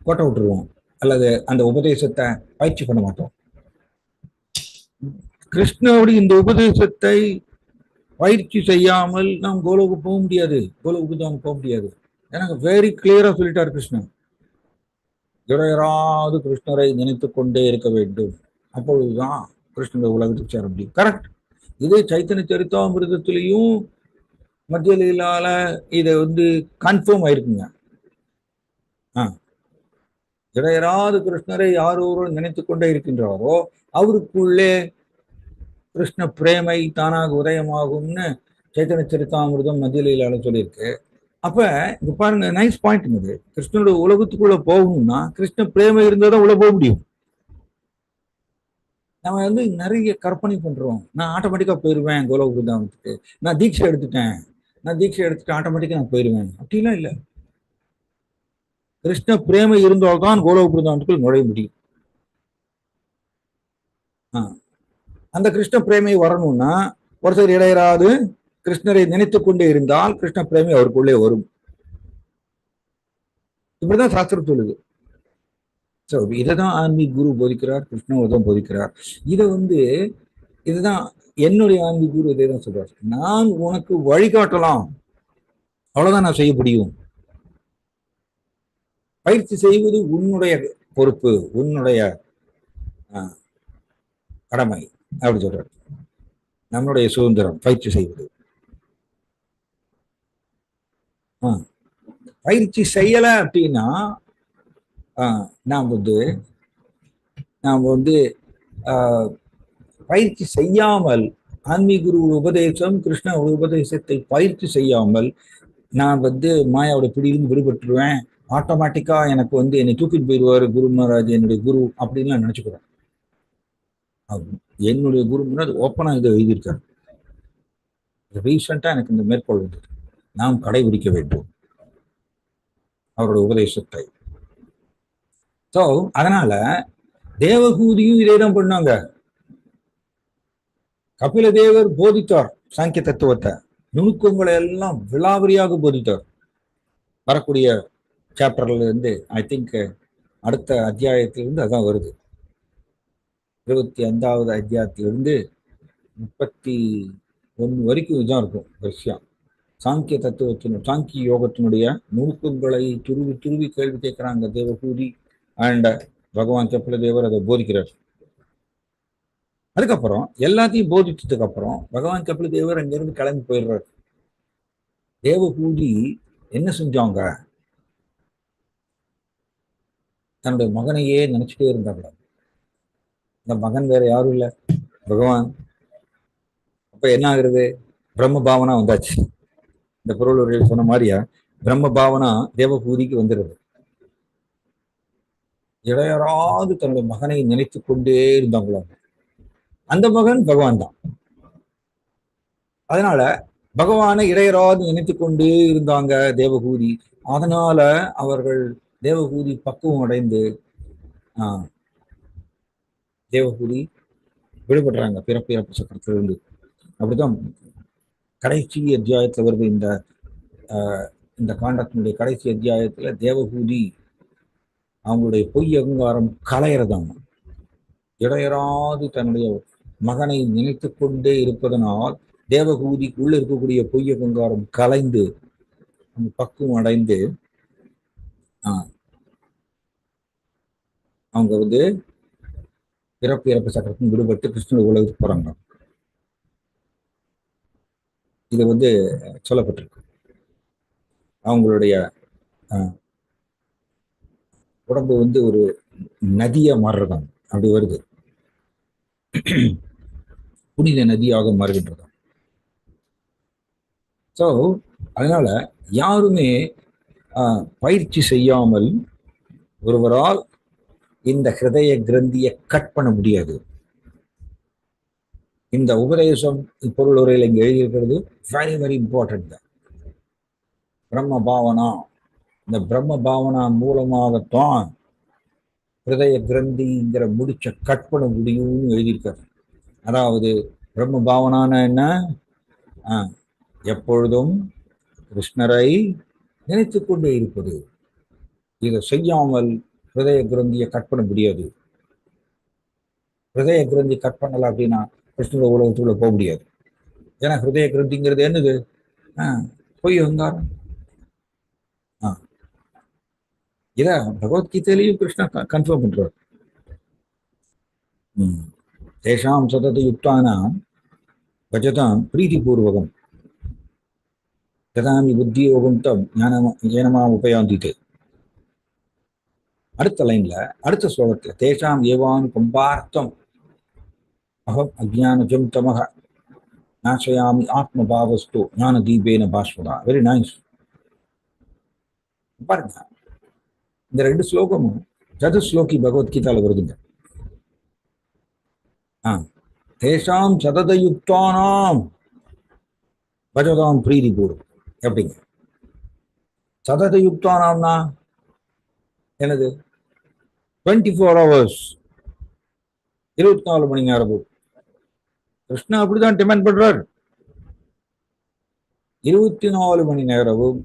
கோட்டை விட்டுருவோம், அல்லது அந்த உபதேசத்தை பயிற்சி பண்ண மாட்டோம். கிருஷ்ணனுடைய இந்த உபதேசத்தை பயிற்சி செய்யாமல் நாம் கோலோக்கு போக முடியாது, கோலோக்கு போக முடியாது. எனக்கு வெரி கிளியரா சொல்லிட்டார் கிருஷ்ணன். இடையராது கிருஷ்ணரை நினைத்து கொண்டே இருக்க வேண்டும், அப்பொழுதுதான் கிருஷ்ணனுடைய உலகத்துக்கு சேர முடியும். கரெக்ட். இதே சைத்தன்ய சரிதாமிருதத்திலையும் மத்திய லீலால இதை கன்ஃபார்ம் ஆயிருக்குங்க. இடையராது கிருஷ்ணரை யார் ஒருவர் நினைத்து கொண்டே இருக்கின்றாரோ அவருக்குள்ளே கிருஷ்ண பிரேமை தானாக உதயமாகும்னு சைத்தன்ய சரிதாமிருதம் மத்திய லீலால சொல்லியிருக்கு. அப்ப இங்க பாருங்க, நைஸ் பாயிண்ட். இது கிருஷ்ணனோட உலகத்துக்குள்ள போகணும்னா கிருஷ்ண பிரேமை இருந்தாதான் உள்ள போக முடியும். நம்ம நிறைய கற்பனை பண்றோம். நான் ஆட்டோமேட்டிக்கா போயிருவேன் கோலோக பிருந்தாவனத்துக்கு, நான் தீட்சை எடுத்துட்டு ஆட்டோமேட்டிக்கா நான் போயிருவேன் அப்படிலாம் இல்லை. கிருஷ்ண பிரேமை இருந்தால்தான் கோலோக பிருந்தாவனத்துக்குள் நுழைய முடியும். அந்த கிருஷ்ண பிரேமை வரணும்னா ஒருத்தர் இடையராது கிருஷ்ணரை நினைத்து கொண்டே இருந்தால் கிருஷ்ண பிரேமை அவருக்குள்ளே வரும். இப்படிதான் சாஸ்திரம் சொல்லுது. ஸோ இதைதான் ஆன்மீக குரு போதிக்கிறார், கிருஷ்ணவதம் போதிக்கிறார். இதை இதுதான் என்னுடைய ஆன்மீக குரு இதை தான் சொல்றார். நான் உனக்கு வழிகாட்டலாம், அவ்வளவுதான் நான் செய்ய முடியும். பயிற்சி செய்வது உன்னுடைய பொறுப்பு, உன்னுடைய கடமை அப்படி சொல்றாரு. நம்மளுடைய சுதந்திரம் பயிற்சி செய்வது. பயிற்சி செய்யல அப்படின்னா நாம் பயிற்சி செய்யாமல் ஆன்மீக குரு உபதேசம் கிருஷ்ண உபதேசத்தை பயிற்சி செய்யாமல் நான் மாயாவோட பிடியிலிருந்து விடுபட்டுருவேன், ஆட்டோமேட்டிக்கா எனக்கு என்னை தூக்கிட்டு போயிடுவாரு குரு மகாராஜ் என்னுடைய குரு அப்படின்னு நான் நினைச்சுக்கிறேன். என்னுடைய குரு முன்னாடி ஓப்பனா இதை எழுதியிருக்காரு. ரீசெண்டா எனக்கு இந்த மேற்கோள் வந்தது. நாம் கடைபிடிக்க வேண்டும் அவருடைய உபதேசத்தை. ஸோ அதனால தேவகூதியும் இதே தான் பண்ணாங்க. கபில தேவர் போதித்தார் சாங்கிய தத்துவத்தை, நுணுக்கங்களை எல்லாம் விலாவரியாக போதித்தார். வரக்கூடிய சாப்டர்ல இருந்து ஐ திங்க் அடுத்த அத்தியாயத்திலிருந்து அதான் வருது. 25வது அத்தியாயத்திலிருந்து 31 வரைக்கும் இதுதான் இருக்கும் விஷயம். சாங்கிய சாங்கிய யோகத்தினுடைய நுணுக்கங்களை துருவி கேள்வி கேட்கிறாங்க தேவகூதி அண்ட் பகவான் கபில தேவர் அதை போதிக்கிறார். அதுக்கப்புறம் எல்லாத்தையும் போதிச்சதுக்கு அப்புறம் பகவான் கபில தேவர் அங்கிருந்து கிளம்பி போயிடுறாரு. தேவகூதி என்ன செஞ்சாங்க, தன்னுடைய மகனையே நினைச்சுட்டே இருந்தாங்க. இந்த மகன் வேற யாரும் இல்லை, பகவான். அப்ப என்ன ஆகுறது, பிரம்ம பாவனா வந்தாச்சு. இந்த பொருள் சொன்ன மாதிரியா பிரம்ம பாவனா தேவகூதிக்கு வந்துடுறது. இடையராது தன்னுடைய மகனை நினைத்து கொண்டே இருந்தாங்களோ, அந்த மகன் பகவான் தான். அதனால பகவானை இடையராது நினைத்து கொண்டே இருந்தாங்க தேவகூதி. அதனால அவர்கள் தேவகூதி பக்குவம் அடைந்து தேவகூதி விடுபடுறாங்க பிறப்பு இறப்பு சக்கரத்திலிருந்து. அப்படிதான் கடைசி அத்தியாயத்துல வருது. இந்த காண்டத்தினுடைய கடைசி அத்தியாயத்துல தேவகூதி அவங்களுடைய பொய் அகங்காரம் களையறதாங்க. இடையராது தன்னுடைய மகனை நினைத்து கொண்டே இருப்பதனால் தேவகூதிக்குள்ள இருக்கக்கூடிய பொய் அகங்காரம் கலைந்து அந்த பக்குவம் அடைந்து அவங்க பிறப்பு இறப்பு சக்கரத்தின் விடுபட்டு கிருஷ்ண உலகத்துக்கு போறாங்க. இது சொல்லப்பட்டிருக்கு. அவங்களுடைய உடம்பு வந்து ஒரு நதியா மாறுறதாம், அப்படி வருது, புனித நதியாக மாறுகின்றதாம். ஸோ அதனால யாருமே பயிற்சி செய்யாமல் ஒருவரால் இந்த ஹிருதய கிரந்தியை கட் பண்ண முடியாது. இந்த உபதேசம் பொருள் உரையில் இங்கே எழுதியிருக்கிறது வெரி வெரி இம்பார்ட்டன்ட். பிரம்ம பாவனா, இந்த பிரம்ம பாவனா மூலமாகத்தான் ஹிருதய கிரந்திங்கிற முடிச்ச கட் பண்ண முடியும்னு எழுதியிருக்காரு. அதாவது பிரம்ம பாவனான என்ன? எப்பொழுதும் கிருஷ்ணரை நினைத்து கொண்டே இருப்பது. இதை செய்யாமல் ஹிருதய கிரந்தியை கட் பண்ண முடியாது. ஹிருதய கிரந்தி கட் பண்ணல அப்படின்னா கிருஷ்ண உலகத்துக்குள்ள போக முடியாது. ஏன்னா ஹிருதய கிரந்திங்கிறது என்னது? பொய் அகங்காரம். இத பகவத்கீதையிலையும் கிருஷ்ணா கன்ஃபார்ம் பண்றார். தேஷாம் சதத யுக்தானாம் பஜதாம் பிரீதிபூர்வகம் ததாமி புத்தியோகம் தம் ஞானமா உபயாந்தித்து. அடுத்த லைன்ல, அடுத்த ஸ்லோகத்துல தேஷாம் ஏவான் கும்பார்த்தம் அகம் அஜ்ஞானஜம் தமக நாசயாமி ஆத்மபாவஸ்து ஞான தீபேன பாஸ்வதா. Very nice. பாருங்க, இந்த ரெண்டு ஸ்லோகமும் சதுஸ்லோகி பகவத்கீதால வருதுங்க. தேஷாம் சததயுக்தானாம் பஜதாம் பிரீதி பூர்வம். எப்படிங்க சததயுக்தானாம்னா என்னது? 24 hours, 24 மணி நேரமும். கிருஷ்ணா அப்படிதான் டிமாண்ட் பண்றார். 24 மணி நேரமும்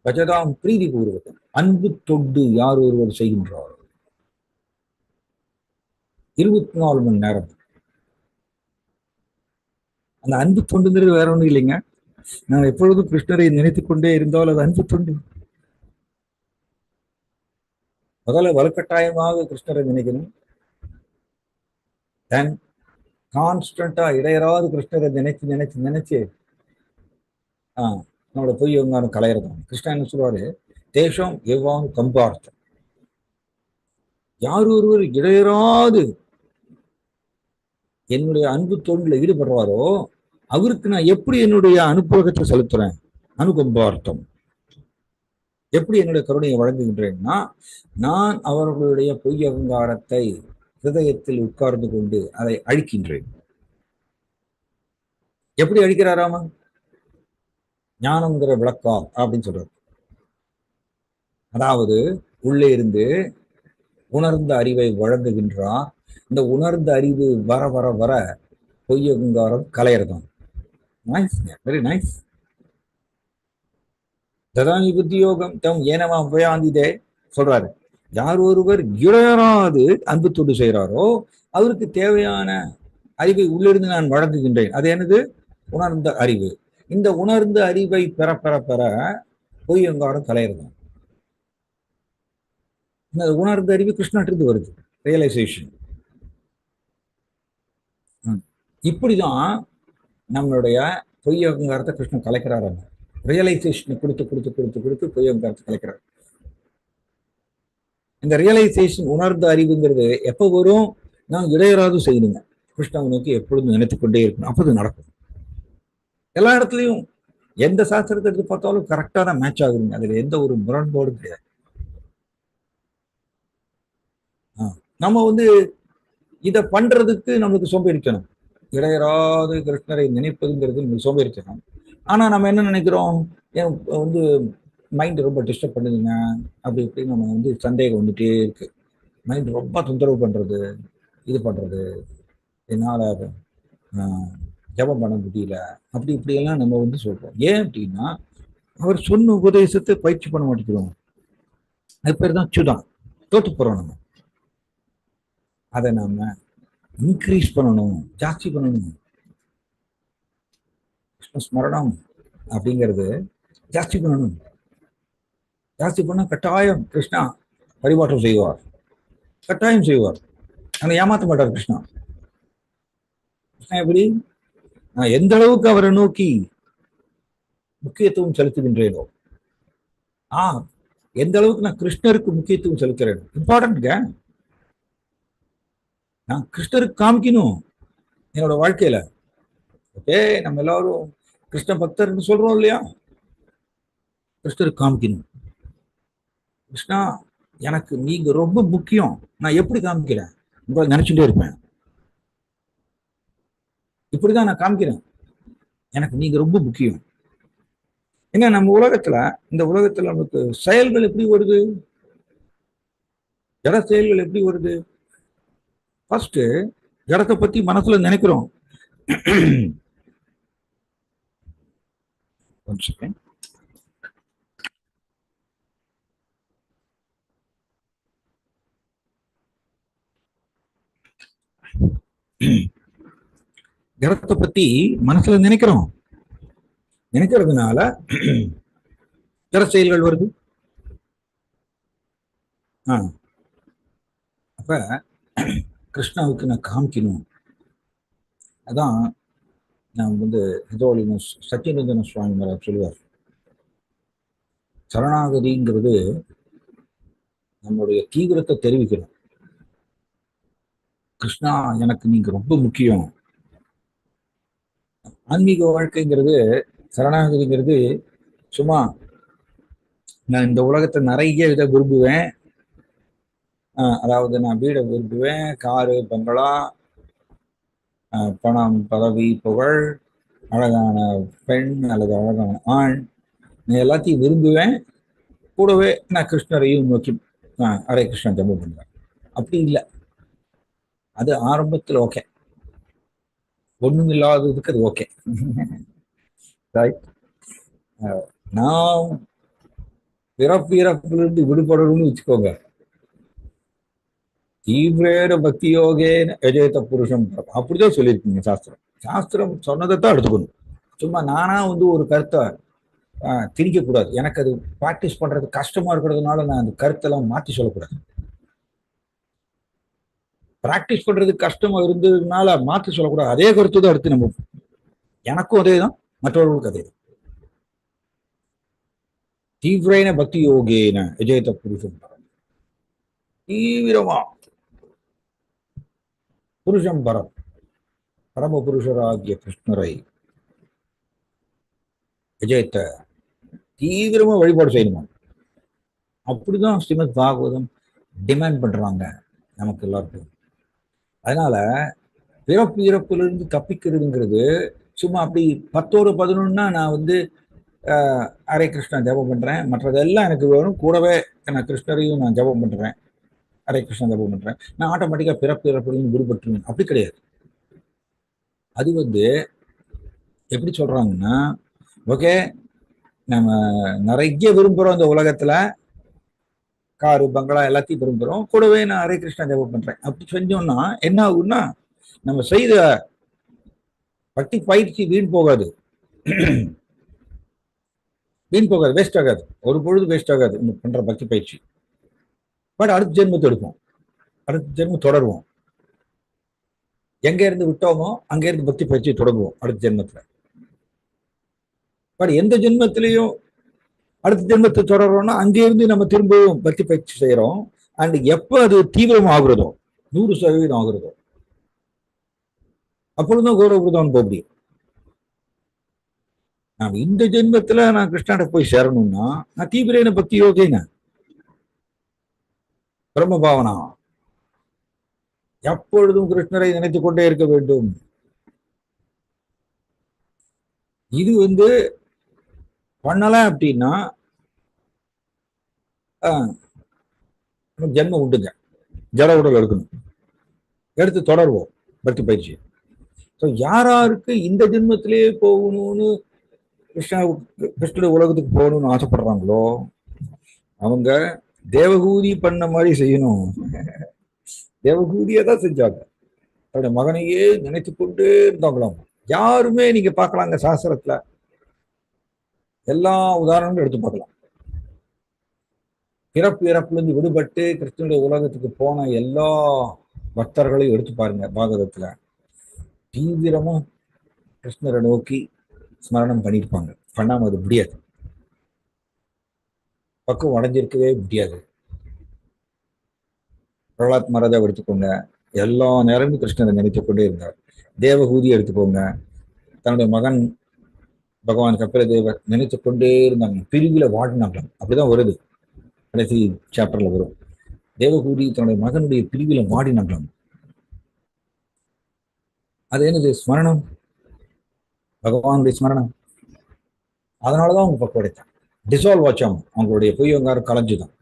பஜதாம் பிரீதி பூர்வகம், அன்பு தொண்டு யார் ஒருவர் செய்கின்றார் 24 மணி நேரம். அந்த அன்பு தொண்டுங்கிறது வேற ஒன்றும் இல்லைங்க. நான் எப்பொழுதும் கிருஷ்ணரை நினைத்துக் கொண்டே இருந்தால் அது அன்பு தொண்டு. முதல்ல வலுக்கட்டாயமாக கிருஷ்ணரை நினைக்கணும். தென் கான்ஸ்டன்டா இடையராது கிருஷ்ணரை நினைச்சு நினைச்சு நினைச்சு நம்மளோட பொய் வந்தாலும் கலையிறதும். கிருஷ்ணா என்ன சொல்லுவாரு? தேசம் எவ்வாறு கம்பார்த்தம், யார் ஒருவர் இடையராது என்னுடைய அன்பு தொண்டில் ஈடுபடுறாரோ அவருக்கு நான் எப்படி என்னுடைய அனுபவத்தை செலுத்துறேன்? அனுகம்பார்த்தம், எப்படி என்னுடைய கருணையை வழங்குகின்றேன்னா, நான் அவர்களுடைய பொய் அகங்காரத்தை ஹிருதயத்தில் உட்கார்ந்து கொண்டு அதை அழிக்கின்றேன். எப்படி அழிக்கிறாராமா? ஞானங்கிற விளக்கா அப்படின்னு சொல்றாரு. அதாவது உள்ளே இருந்து உணர்ந்த அறிவை வழங்குகின்றார். இந்த உணர்ந்த அறிவு வர வர வர பொய் அகங்காரம் கலையறதான். Nice, very nice. ததாமி புத்தியோகம் தம் ஏனமா உபயாந்திதே சொல்றாரு. யார் ஒருவர் இடையராது அன்பு தொண்டு செய்கிறாரோ அவருக்கு தேவையான அறிவை உள்ளிருந்து நான் வழங்குகின்றேன். அது என்னது? உணர்ந்த அறிவு. இந்த உணர்ந்த அறிவை பெற பெற பெற பொய் அகங்காரம் கலையறதான். இந்த உணர்ந்த அறிவு கிருஷ்ணாட்டிருந்து வருது, ரியலைசேஷன். இப்படிதான் நம்மளுடைய பொய் அகங்காரத்தை கிருஷ்ணன் கலைக்கிறாரு. ரியலைசேஷனை கொடுத்து கொடுத்து கொடுத்து கொடுத்து பொய் அகங்காரத்தை கலைக்கிறார். இந்த ரியலைசேஷன் உணர்ந்த அறிவுங்கிறது எப்போ வரும்? நான் இடையராது செய்யணுங்க. கிருஷ்ணனை நோக்கி எப்பொழுதும் நினைத்து கொண்டே இருக்கணும். அப்போது நடக்கும். எல்லா இடத்துலையும் எந்த சாஸ்திரத்தை எடுத்து பார்த்தாலும் கரெக்டாக தான் மேட்ச் ஆகுதுங்க. அதில் எந்த ஒரு முரண்பாடும் கிடையாது. நம்ம வந்து இதை பண்றதுக்கு நம்மளுக்கு சோம்பேறித்தனம். இடையராது கிருஷ்ணரை நினைப்பதுங்கிறது நம்மளுக்கு சோம்பேறித்தனம். ஆனா நம்ம என்ன நினைக்கிறோம்? வந்து மைண்ட் ரொம்ப டிஸ்டர்ப் பண்ணுதுங்க, அப்படி இப்படி நம்ம வந்து சந்தேகம் வந்துட்டே இருக்கு. மைண்ட் ரொம்ப தொந்தரவு பண்றது, இது பண்றது, என்னால் ஜபம் பண்ண முடியல, அப்படி இப்படியெல்லாம் நம்ம வந்து சொல்றோம். ஏன் அப்படின்னா அவர் சொன்ன உபதேசத்தை பயிற்சி பண்ண மாட்டேங்கிறோம். அது பேர் தான் சுதான், தோத்து போறோம். நம்ம அதை நாம இன்க்ரீஸ் பண்ணணும், ஜாஸ்தி பண்ணணும். கிருஷ்ண ஸ்மரணம் அப்படிங்கிறது ஜாஸ்தி பண்ணணும். ஜாஸ்தி பண்ண கட்டாயம் கிருஷ்ணா பரிமாற்றம் செய்வார், கட்டாயம் செய்வார். ஆனா ஏமாத்த மாட்டார் கிருஷ்ணா. கிருஷ்ணா எப்படி? நான் எந்த அளவுக்கு அவரை நோக்கி முக்கியத்துவம் செலுத்துகின்றேனோ, ஆ எந்த அளவுக்கு நான் கிருஷ்ணருக்கு முக்கியத்துவம் செலுத்துறேன், இம்பார்ட்டன்ட்ங்க. நான் கிருஷ்ணருக்கு காமிக்கணும் என்னோட வாழ்க்கையில. ஓகே, நம்ம எல்லாரும் கிருஷ்ண பக்தர்னு சொல்றோம் இல்லையா? கிருஷ்ணருக்கு காமிக்கணும், கிருஷ்ணா எனக்கு நீங்க ரொம்ப முக்கியம். நான் எப்படி காமிக்கிறேன்? உங்களை நினைச்சுட்டே இருப்பேன். இப்படிதான் நான் காமிக்கிறேன், எனக்கு நீங்க ரொம்ப முக்கியம். ஏங்க நம்ம உலகத்துல, இந்த உலகத்துல நமக்கு செயல்கள் எப்படி வருது? ஜட செயல்கள் எப்படி வருது? ஃபர்ஸ்ட் ஜடத்தை பத்தி மனசுல நினைக்கிறோம். One second. ஜடத்தை பத்தி மனசுல நினைக்கிறோம். நினைக்கிறதுனால ஜட செயல்கள் வருது. அப்ப கிருஷ்ணாவுக்கு நான் காமிக்கணும். அதான் நான் வந்து ஹிதோலினஸ் சத்யநந்தன சுவாமி மேல சொல்லுவார், சரணாகதிங்கிறது நம்மளுடைய தீவிரத்தை தெரிவிக்கணும். கிருஷ்ணா எனக்கு நீங்க ரொம்ப முக்கியம். ஆன்மீக வாழ்க்கைங்கிறது, சரணாகதிங்கிறது சும்மா நான் இந்த உலகத்தை நிறைய இதை விரும்புவேன், அதாவது நான் வீடை விரும்புவேன், காரு பங்களா, பணம் பதவி புகழ், அழகான பெண் அல்லது அழகான ஆண், நான் எல்லாத்தையும் விரும்புவேன். கூடவே நான் கிருஷ்ணரையும் நோக்கி ஹரே கிருஷ்ணா ஜபம் பண்ணுவேன். அப்படி இல்லை. அது ஆரம்பத்தில் ஓகே, ஒண்ணும் இல்லாததுக்கு அது ஓகே. நான் பிறப்பிலிருந்து விடுபடணும்னு வச்சுக்கோங்க. தீவிர பக்தி யோகேன எஜேத புருஷம், அப்படிதான் சொல்லியிருக்கீங்க சாஸ்திரம். சாஸ்திரம் சொன்னதைத்தான் எடுத்துக்கணும். சும்மா நானா வந்து ஒரு கருத்தை திணிக்க கூடாது. எனக்கு அது ப்ராக்டிஸ் பண்றது கஷ்டமா இருக்கிறதுனால நான் அந்த கருத்தெல்லாம் மாற்றி சொல்லக்கூடாது. ப்ராக்டிஸ் பண்றது கஷ்டமா இருந்ததுனால மாற்றி சொல்லக்கூடாது. அதே கருத்து தான் எடுத்து நம்ம, எனக்கும் அதே தான், மற்றவர்களுக்கு அதே தான். தீவிரேன பக்தி யோகேன எஜேத புருஷம், தீவிரமா புருஷம் பரம், பரம புருஷராகிய கிருஷ்ணரை விஜயத்தை தீவிரமா வழிபாடு செய்யணுமா. அப்படிதான் ஸ்ரீமத் பாகவதம் டிமாண்ட் பண்றாங்க நமக்கு எல்லாருக்கும். அதனால பிறப்பு இறப்பிலிருந்து தப்பிக்கிறதுங்கிறது சும்மா அப்படி 10-11 நான் வந்து ஹரே கிருஷ்ணா ஜபம் பண்றேன், மற்றதெல்லாம் எனக்கு வேணும், கூடவே நான் கிருஷ்ணரையும் நான் ஜபம் பண்றேன், ஹரே கிருஷ்ணா ஜபம் பண்றேன், நான் ஆட்டோமேட்டிக்கா பிறப்பு இறப்பிலிருந்து விடுபட்டுருவேன். அப்படி கிடையாது. அது வந்து எப்படி சொல்றாங்கன்னா, ஓகே நம்ம நிறைய விரும்புறோம் இந்த உலகத்துல, காரு பங்களா எல்லாத்தையும் விரும்புறோம், கூடவே நான் ஹரே கிருஷ்ணா ஜபம் பண்றேன். அப்படி செஞ்சோம்னா என்ன ஆகும்னா, நம்ம செய்த பக்தி பயிற்சி வீண் போகாது. வீண் போகாது, வேஸ்ட் ஆகாது, ஒரு பொழுது வேஸ்ட் ஆகாது நம்ம பண்ற பக்தி பயிற்சி. பட் அடுத்த ஜென்மத்தை எடுப்போம், அடுத்த ஜென்மம் தொடருவோம். எங்க இருந்து விட்டோமோ அங்க இருந்து பக்தி பயிற்சியை தொடங்குவோம் அடுத்த ஜென்மத்துல. பட் எந்த ஜென்மத்திலையும் அடுத்த ஜென்மத்தை தொடர்றோம்னா அங்கே இருந்து நம்ம திரும்பவும் பக்தி பயிற்சி செய்யறோம். அண்ட் எப்ப அது தீவிரம் ஆகுறதோ, 100% ஆகுறதோ, அப்பொழுதுதான் கௌரவபுரதான் போக முடியும். நான் இந்த ஜென்மத்துல நான் கிருஷ்ணாட்ட போய் சேரணும்னா நான் தீவிரேன பக்தி யோகேன பிரம்மபாவனா, எப்பொழுதும் கிருஷ்ணரை நினைத்துக் கொண்டே இருக்க வேண்டும். இது வந்து பண்ணல அப்படின்னா ஜென்மம் உண்டுங்க, ஜட உடல் எடுக்கணும், எடுத்து தொடர்வோம் பக்தி பயிற்சி. ஸோ யாராருக்கு இந்த ஜென்மத்திலேயே போகணும்னு கிருஷ்ண உலகத்துக்கு போகணும்னு ஆசைப்படுறாங்களோ அவங்க தேவகூதி பண்ண மாதிரி செய்யணும். தேவகூதியை தான் செஞ்சாங்க, தன்னுடைய மகனையே நினைத்து கொண்டே இருந்தாங்களாம். யாருமே நீங்க பார்க்கலாங்க சாஸ்திரத்துல எல்லா உதாரணங்களும் எடுத்து பார்க்கலாம். பிறப்பு இறப்புல இருந்து விடுபட்டு கிருஷ்ணனுடைய உலகத்துக்கு போன எல்லா பக்தர்களையும் எடுத்து பாருங்க. பாகவதத்துல தீவிரமா கிருஷ்ணரை நோக்கி ஸ்மரணம் பண்ணியிருப்பாங்க. பண்ணாம அது முடியாது. பக்குவம் அடைஞ்சிருக்கவே முடியாது. பிரகலாத் மகாராஜா எடுத்துக்கோங்க, எல்லா நேரமும் கிருஷ்ணரை நினைத்துக் கொண்டே இருந்தார். தேவகூதி எடுத்துக்கோங்க, தன்னுடைய மகன் பகவான் கபில தேவர் நினைத்துக் கொண்டே இருந்தாங்க, பிரிவில வாடினாங்களாம். அப்படிதான் வருது, கடைசி சாப்டர்ல வரும். தேவகூதி தன்னுடைய மகனுடைய பிரிவில வாடினாங்களாம். அது என்னது? ஸ்மரணம், பகவானுடைய ஸ்மரணம். அதனாலதான் அவங்க பக்கம் உடைத்தாங்க, டிசால்வ் ஆச்சாங்க, அவங்களுடைய பொய்யங்காரம் கலைஞ்சுதான்.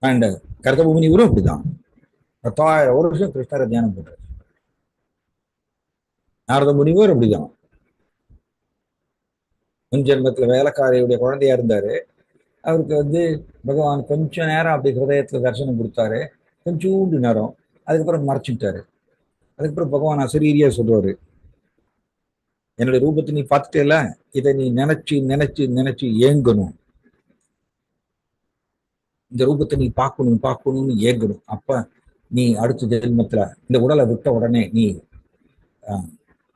அண்ட் கர்தபூமி இவரும் அப்படிதான் 10,000 வருஷம் கிருஷ்ணரை தியானம் பண்றாரு. நாரத முனிவர் அப்படிதான், முன் ஜென்மத்துல வேலைக்காரியுடைய குழந்தையா இருந்தாரு. அவருக்கு பகவான் கொஞ்ச நேரம் அப்படி ஹிருதயத்துல தரிசனம் கொடுத்தாரு, கொஞ்சூண்டு நேரம். அதுக்கப்புறம் மறைச்சுட்டாரு. அதுக்கப்புறம் பகவான் அசரீரியா சொல்றாரு, என்னுடைய ரூபத்தை நீ பார்த்துட்டேல, இதை நீ நினைச்சு நினைச்சு நினைச்சு ஏங்கணும். இந்த ரூபத்தை நீ பார்க்கணும்னு ஏங்கணும். அப்ப நீ அடுத்த ஜென்மத்துல இந்த உடலை விட்ட உடனே நீ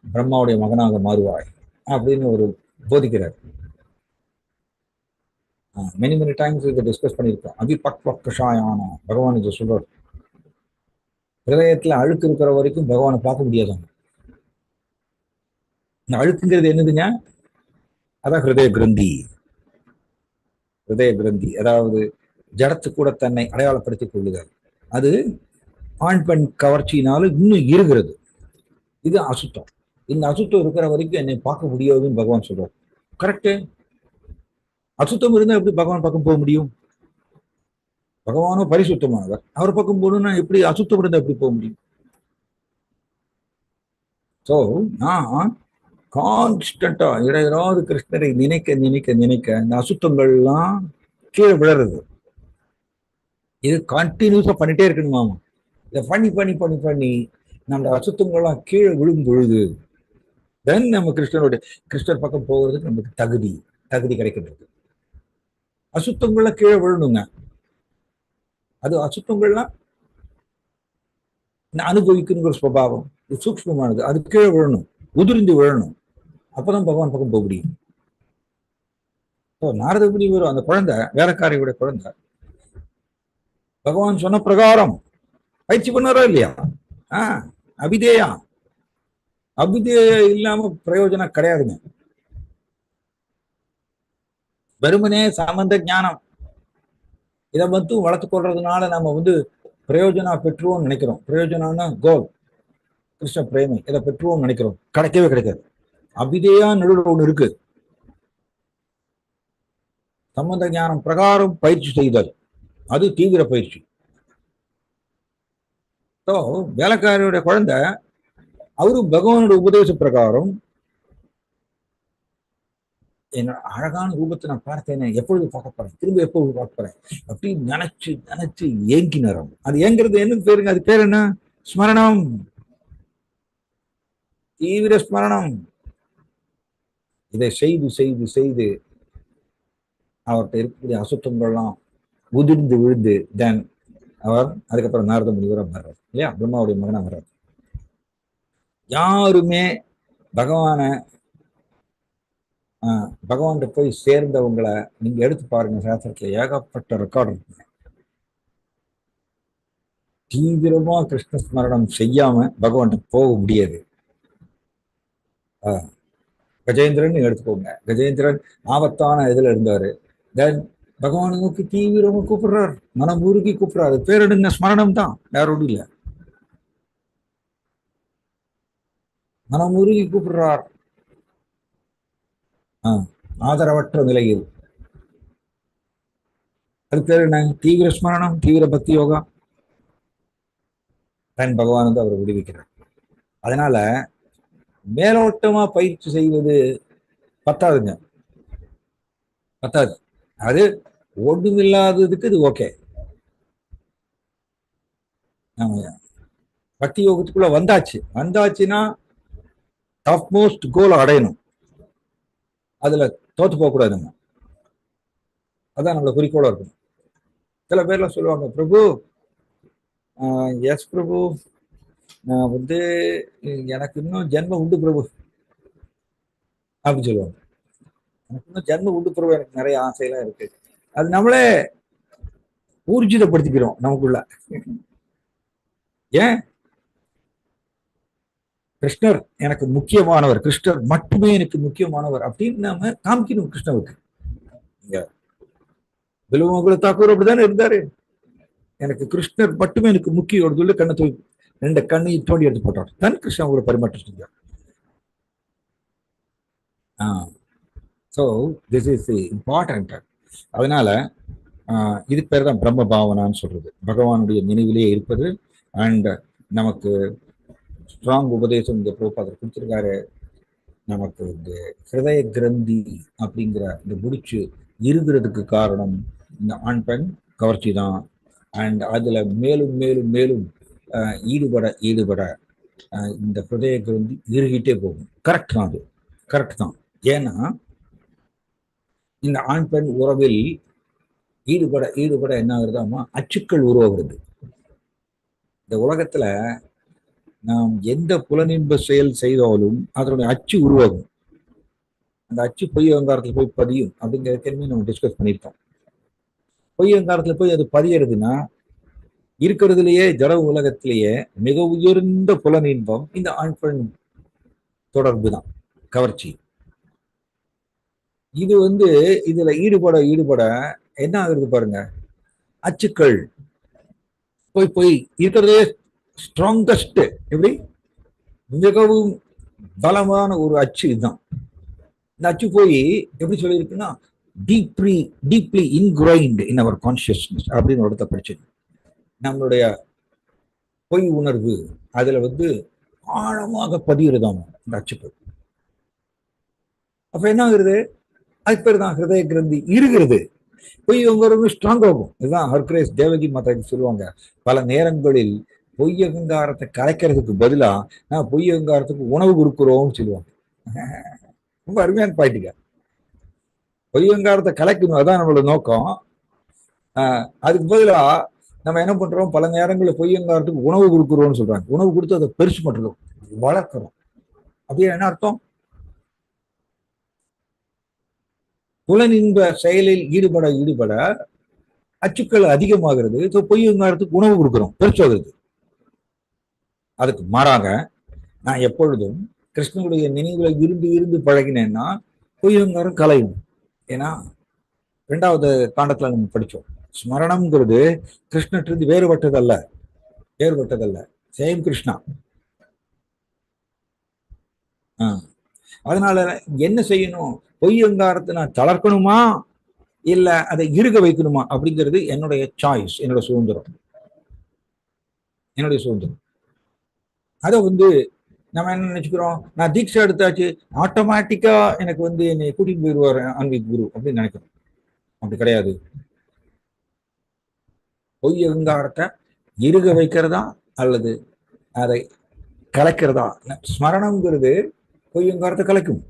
பிரம்மாவுடைய மகனாக மாறுவாய் அப்படின்னு ஒரு போதிக்கிறார். மெனி மெனி டைம்ஸ் இதை டிஸ்கஸ் பண்ணியிருக்கோம். அபிபக்வ கஷாயான பகவான் இதை சொல்றார். ஹிருதயத்துல அழுக்கு இருக்கிற வரைக்கும் பகவானை பார்க்க முடியாதாங்க. இந்த அழுக்குங்கிறது என்னதுங்க? அதான் ஹிருதய கிரந்தி. ஹிருதய கிரந்தி அதாவது ஜடத்து கூட தன்னை அடையாளப்படுத்திக் கொள்ளுதல். அது ஆண் பெண் கவர்ச்சியினாலும் இன்னும் இருக்கிறது. இது அசுத்தம். இந்த அசுத்தம் இருக்கிற வரைக்கும் என்னை பார்க்க முடியாதுன்னு பகவான் சொல்றார். கரெக்டு. அசுத்தம் இருந்தா எப்படி பகவான் பக்கம் போக முடியும்? பகவானும் பரிசுத்தமானவர், அவர் பக்கம் போகணும்னா எப்படி அசுத்தம் இருந்தா எப்படி போக முடியும்? ஸோ நான் கான்ஸ்டன்டா இடையராது கிருஷ்ணரை நினைக்க நினைக்க நினைக்க இந்த அசுத்தங்கள்லாம் கீழே விழறது. இது கண்டினியூஸா பண்ணிட்டே இருக்கணுமாமா. இதை பண்ணி பண்ணி பண்ணி பண்ணி நம்ம அசுத்தங்கள்லாம் கீழே விழும் பொழுது தென் நம்ம கிருஷ்ணர் பக்கம் போகிறதுக்கு நமக்கு தகுதி கிடைக்கின்றது. அசுத்தங்கள்லாம் கீழே விழணுங்க. அது அசுத்தங்கள்லாம் அனுபவிக்கணுங்கிற சுபாவம் சூக்ஷ்மமானது. அது கீழே விழணும், உதிர்ந்து விழணும். அப்பதான் பகவான் பக்கம் போக முடியும். நாரத முனிவர் அந்த குழந்தை, வேலைக்காரியோட குழந்தை, பகவான் சொன்ன பிரகாரம் பயிற்சி பண்ணாரா இல்லையா? அபிதேயா. அபிதேய இல்லாம பிரயோஜனம் கிடையாதுங்க. வெறுமனே சம்பந்த ஞானம் இதை மட்டும் வளர்த்து கொள்றதுனால நம்ம பிரயோஜனம் பெற்றுவோம் நினைக்கிறோம். பிரயோஜனம்னா கோல், கிருஷ்ண பிரேமை, இதை பெற்றுவோம் நினைக்கிறோம். கிடைக்கவே கிடைக்காது. அபிதேயா நடுவில் ஒண்ணு இருக்கு. சம்பந்த ஞானம் பிரகாரம் பயிற்சி செய்தல், அது தீவிர பயிற்சி. வேலைக்காரியோட குழந்தை அவரு பகவானோட உபதேச பிரகாரம் என்னோட அழகான ரூபத்தை நான் பார்த்தேனே, எப்பொழுது பார்க்க போறேன், திரும்ப எப்பொழுது பார்க்க போறேன் அப்படின்னு நினைச்சு நினைச்சு ஏங்கினரும். அது ஏங்கிறது என்ன பேருங்க? அது பேர் என்ன? ஸ்மரணம், தீவிர ஸ்மரணம். இதை செய்து செய்து செய்து அவர்கிட்ட இருக்கக்கூடிய அசுத்தங்கள்லாம் உதிர்ந்து விழுந்து தென் அவர் அதுக்கப்புறம் நாரத முனிவராக வர்றார் இல்லையா, பிரம்மாவுடைய மகனா வர்றார். யாருமே பகவான்கிட்ட போய் சேர்ந்தவங்களை நீங்க எடுத்து பாருங்க, சாஸ்திரத்துல ஏகப்பட்ட ரெக்கார்டு இருக்கு. தீவிரமா கிருஷ்ண ஸ்மரணம் செய்யாம பகவான்கிட்ட போக முடியாது. கஜேந்திரன் எடுத்துக்கோங்க. கஜேந்திரன் ஆபத்தான இதுல இருந்தாரு. தென் பகவானை நோக்கி தீவிரமா கூப்பிடுறார், மனம் உருகி கூப்பிடுறாரு. பேரெடுங்க, ஸ்மரணம் தான், யாரோடு இல்ல. மனம் உருகி கூப்பிடுறார். ஆதரவற்ற நிலையில். அது பேர் என்ன? தீவிர ஸ்மரணம், தீவிர பக்தி யோகா. தன் பகவான் அவர் விடுவிக்கிறார். அதனால மேலோட்டமா பயிற்சி செய்வது பத்தாதுங்க, பத்தாது. அது ஒன்றுமில்லாததுக்கு இது ஓகே. பக்தி யோகத்துக்குள்ள வந்தாச்சுன்னா டாப் மோஸ்ட் கோல் அடையணும். அதுல தோத்து போக கூடாதுங்க. அதான் நம்மளோட குறிக்கோளா இருக்கும். சில பேர்லாம் சொல்லுவாங்க, பிரபு எஸ் பிரபு, நான் எனக்கு இன்னும் ஜென்மம் உண்டு பிரபு, அப்படின்னு சொல்லுவாங்க. எனக்கு இன்னும் ஜென்ம உண்டு பருவம் எனக்கு நிறைய ஆசையெல்லாம் இருக்கு. அது நம்மளே ஊர்ஜிதப்படுத்திக்கிறோம் நமக்குள்ள. ஏன் கிருஷ்ணர் எனக்கு முக்கியமானவர், கிருஷ்ணர் மட்டுமே எனக்கு முக்கியமானவர் அப்படின்னு நாம காமிக்கணும் கிருஷ்ணருக்கு. இங்க பில்வமங்கல தாக்கூர் அப்படித்தானே இருந்தாரு. எனக்கு கிருஷ்ணர் மட்டுமே எனக்கு முக்கியம் சொல்லி கண்ணை தூக்கி ரெண்டு கண்ணையும் தோண்டி எடுத்து போட்டார். தன் கிருஷ்ணன் அவங்களை பரிமாற்றம் செஞ்சார். So this is important. அதனால இதுக்கு பேர் தான் பிரம்ம பாவனான்னு சொல்றது, பகவானுடைய நினைவிலேயே இருப்பது. அண்ட் நமக்கு ஸ்ட்ராங் உபதேசம் இந்த பிரபுபாதர் கொடுத்துருக்காரு. நமக்கு இந்த ஹிருதய கிரந்தி அப்படிங்கிற இந்த முடிச்சு இருக்கிறதுக்கு காரணம் இந்த ஆண் பெண் கவர்ச்சி தான். அண்ட் அதுல மேலும் மேலும் மேலும் ஈடுபட ஈடுபட இந்த ஹிருதய கிரந்தி இறுகிட்டே போகும். கரெக்ட் தான், அது கரெக்ட் தான். ஏன்னா இந்த ஆண் பெண் உறவில் ஈடுபட ஈடுபட என்ன ஆகுறதாமா, அச்சுக்கள் உருவாகிறது. இந்த உலகத்துல நாம் எந்த புலனின்ப செயல் செய்தாலும் அதனுடைய அச்சு உருவாகும். அந்த அச்சு பொய் அகங்காரத்துல போய் பதியும் அப்படிங்கிற கேள்வி நம்ம டிஸ்கஸ் பண்ணியிருக்கோம். பொய் அகங்காரத்துல போய் அது பதியறதுன்னா இருக்கிறதுலயே ஜட உலகத்திலேயே மிக உயர்ந்த புலனின்பம் இந்த ஆண் பெண் தொடர்பு தான், கவர்ச்சி. இது இதுல ஈடுபட ஈடுபட என்ன ஆகுறது பாருங்க, அச்சுக்கள் போய் போய் இருக்கிறதே ஸ்ட்ராங்கஸ்ட், எப்படி மிகவும் பலமான ஒரு அச்சு இதுதான். இந்த அச்சு போய் எப்படி சொல்லியிருக்குன்னா டீப்லி இன்கிரைன்டு இன் அவர் கான்சியஸ்னஸ் அப்படின்னு ஒரு இடத்த படிச்சது. நம்மளுடைய பொய் உணர்வு அதுல ஆழமாக பதிகிறதாம் இந்த அச்சுக்கள். அப்ப என்ன ஆகுறது, அது பேர் தான் ஹிருதய கிரந்தி இருக்கிறது. பொய் உணர்வு ஸ்ட்ராங் ஆகும். இதுதான் ஹர்கிரேஸ் தேவகி மாதாக்கு சொல்லுவாங்க, பல நேரங்களில் பொய் அகங்காரத்தை கலைக்கிறதுக்கு பதிலா நான் பொய் அகங்காரத்துக்கு உணவு கொடுக்குறோம்னு சொல்லுவாங்க. ரொம்ப அருமையான பாயிட்டுங்க. பொய் அகங்காரத்தை கலைக்கணும், அதான் நம்மளோட நோக்கம். அதுக்கு பதிலா நம்ம என்ன பண்றோம், பல நேரங்களில் பொய் அகங்காரத்துக்கு உணவு கொடுக்குறோம்னு சொல்றாங்க. உணவு கொடுத்து அதை பெருசு பண்ணுறோம், வளர்க்கிறோம். அப்படியே என்ன அர்த்தம், புலனின்ப செயலில் ஈடுபட ஈடுபட அச்சுக்கள் அதிகமாகிறது. பொய் அகங்காரத்துக்கு உணவு கொடுக்குறோம், பெருசாகிறது. அதுக்கு மாறாக நான் எப்பொழுதும் கிருஷ்ணனுடைய நினைவுல இருந்து இருந்து பழகினேன்னா பொய் அகங்காரம் கலையும். ஏன்னா 2வது காண்டத்துல நம்ம படிச்சோம், ஸ்மரணம்ங்கிறது கிருஷ்ணத்திலிருந்து வேறுபட்டதல்ல, சேம் கிருஷ்ணா. அதனால என்ன செய்யணும், பொய் அகங்காரத்தை நான் தளர்க்கணுமா இல்ல அதை இருக வைக்கணுமா அப்படிங்கிறது என்னுடைய சாய்ஸ், என்னோட சுதந்திரம். அதை நம்ம என்ன நினைச்சுக்கிறோம், நான் தீட்சை எடுத்தாச்சு ஆட்டோமேட்டிக்கா எனக்கு என்னை கூட்டிட்டு போயிடுவார் ஆன்மீக குரு அப்படின்னு நினைக்கிறோம். அப்படி கிடையாது. பொய் அகங்காரத்தை இருக வைக்கிறதா அல்லது அதை கலைக்கிறதா. ஸ்மரணம்ங்கிறது பொய் அகங்காரத்தை கலைக்கும்.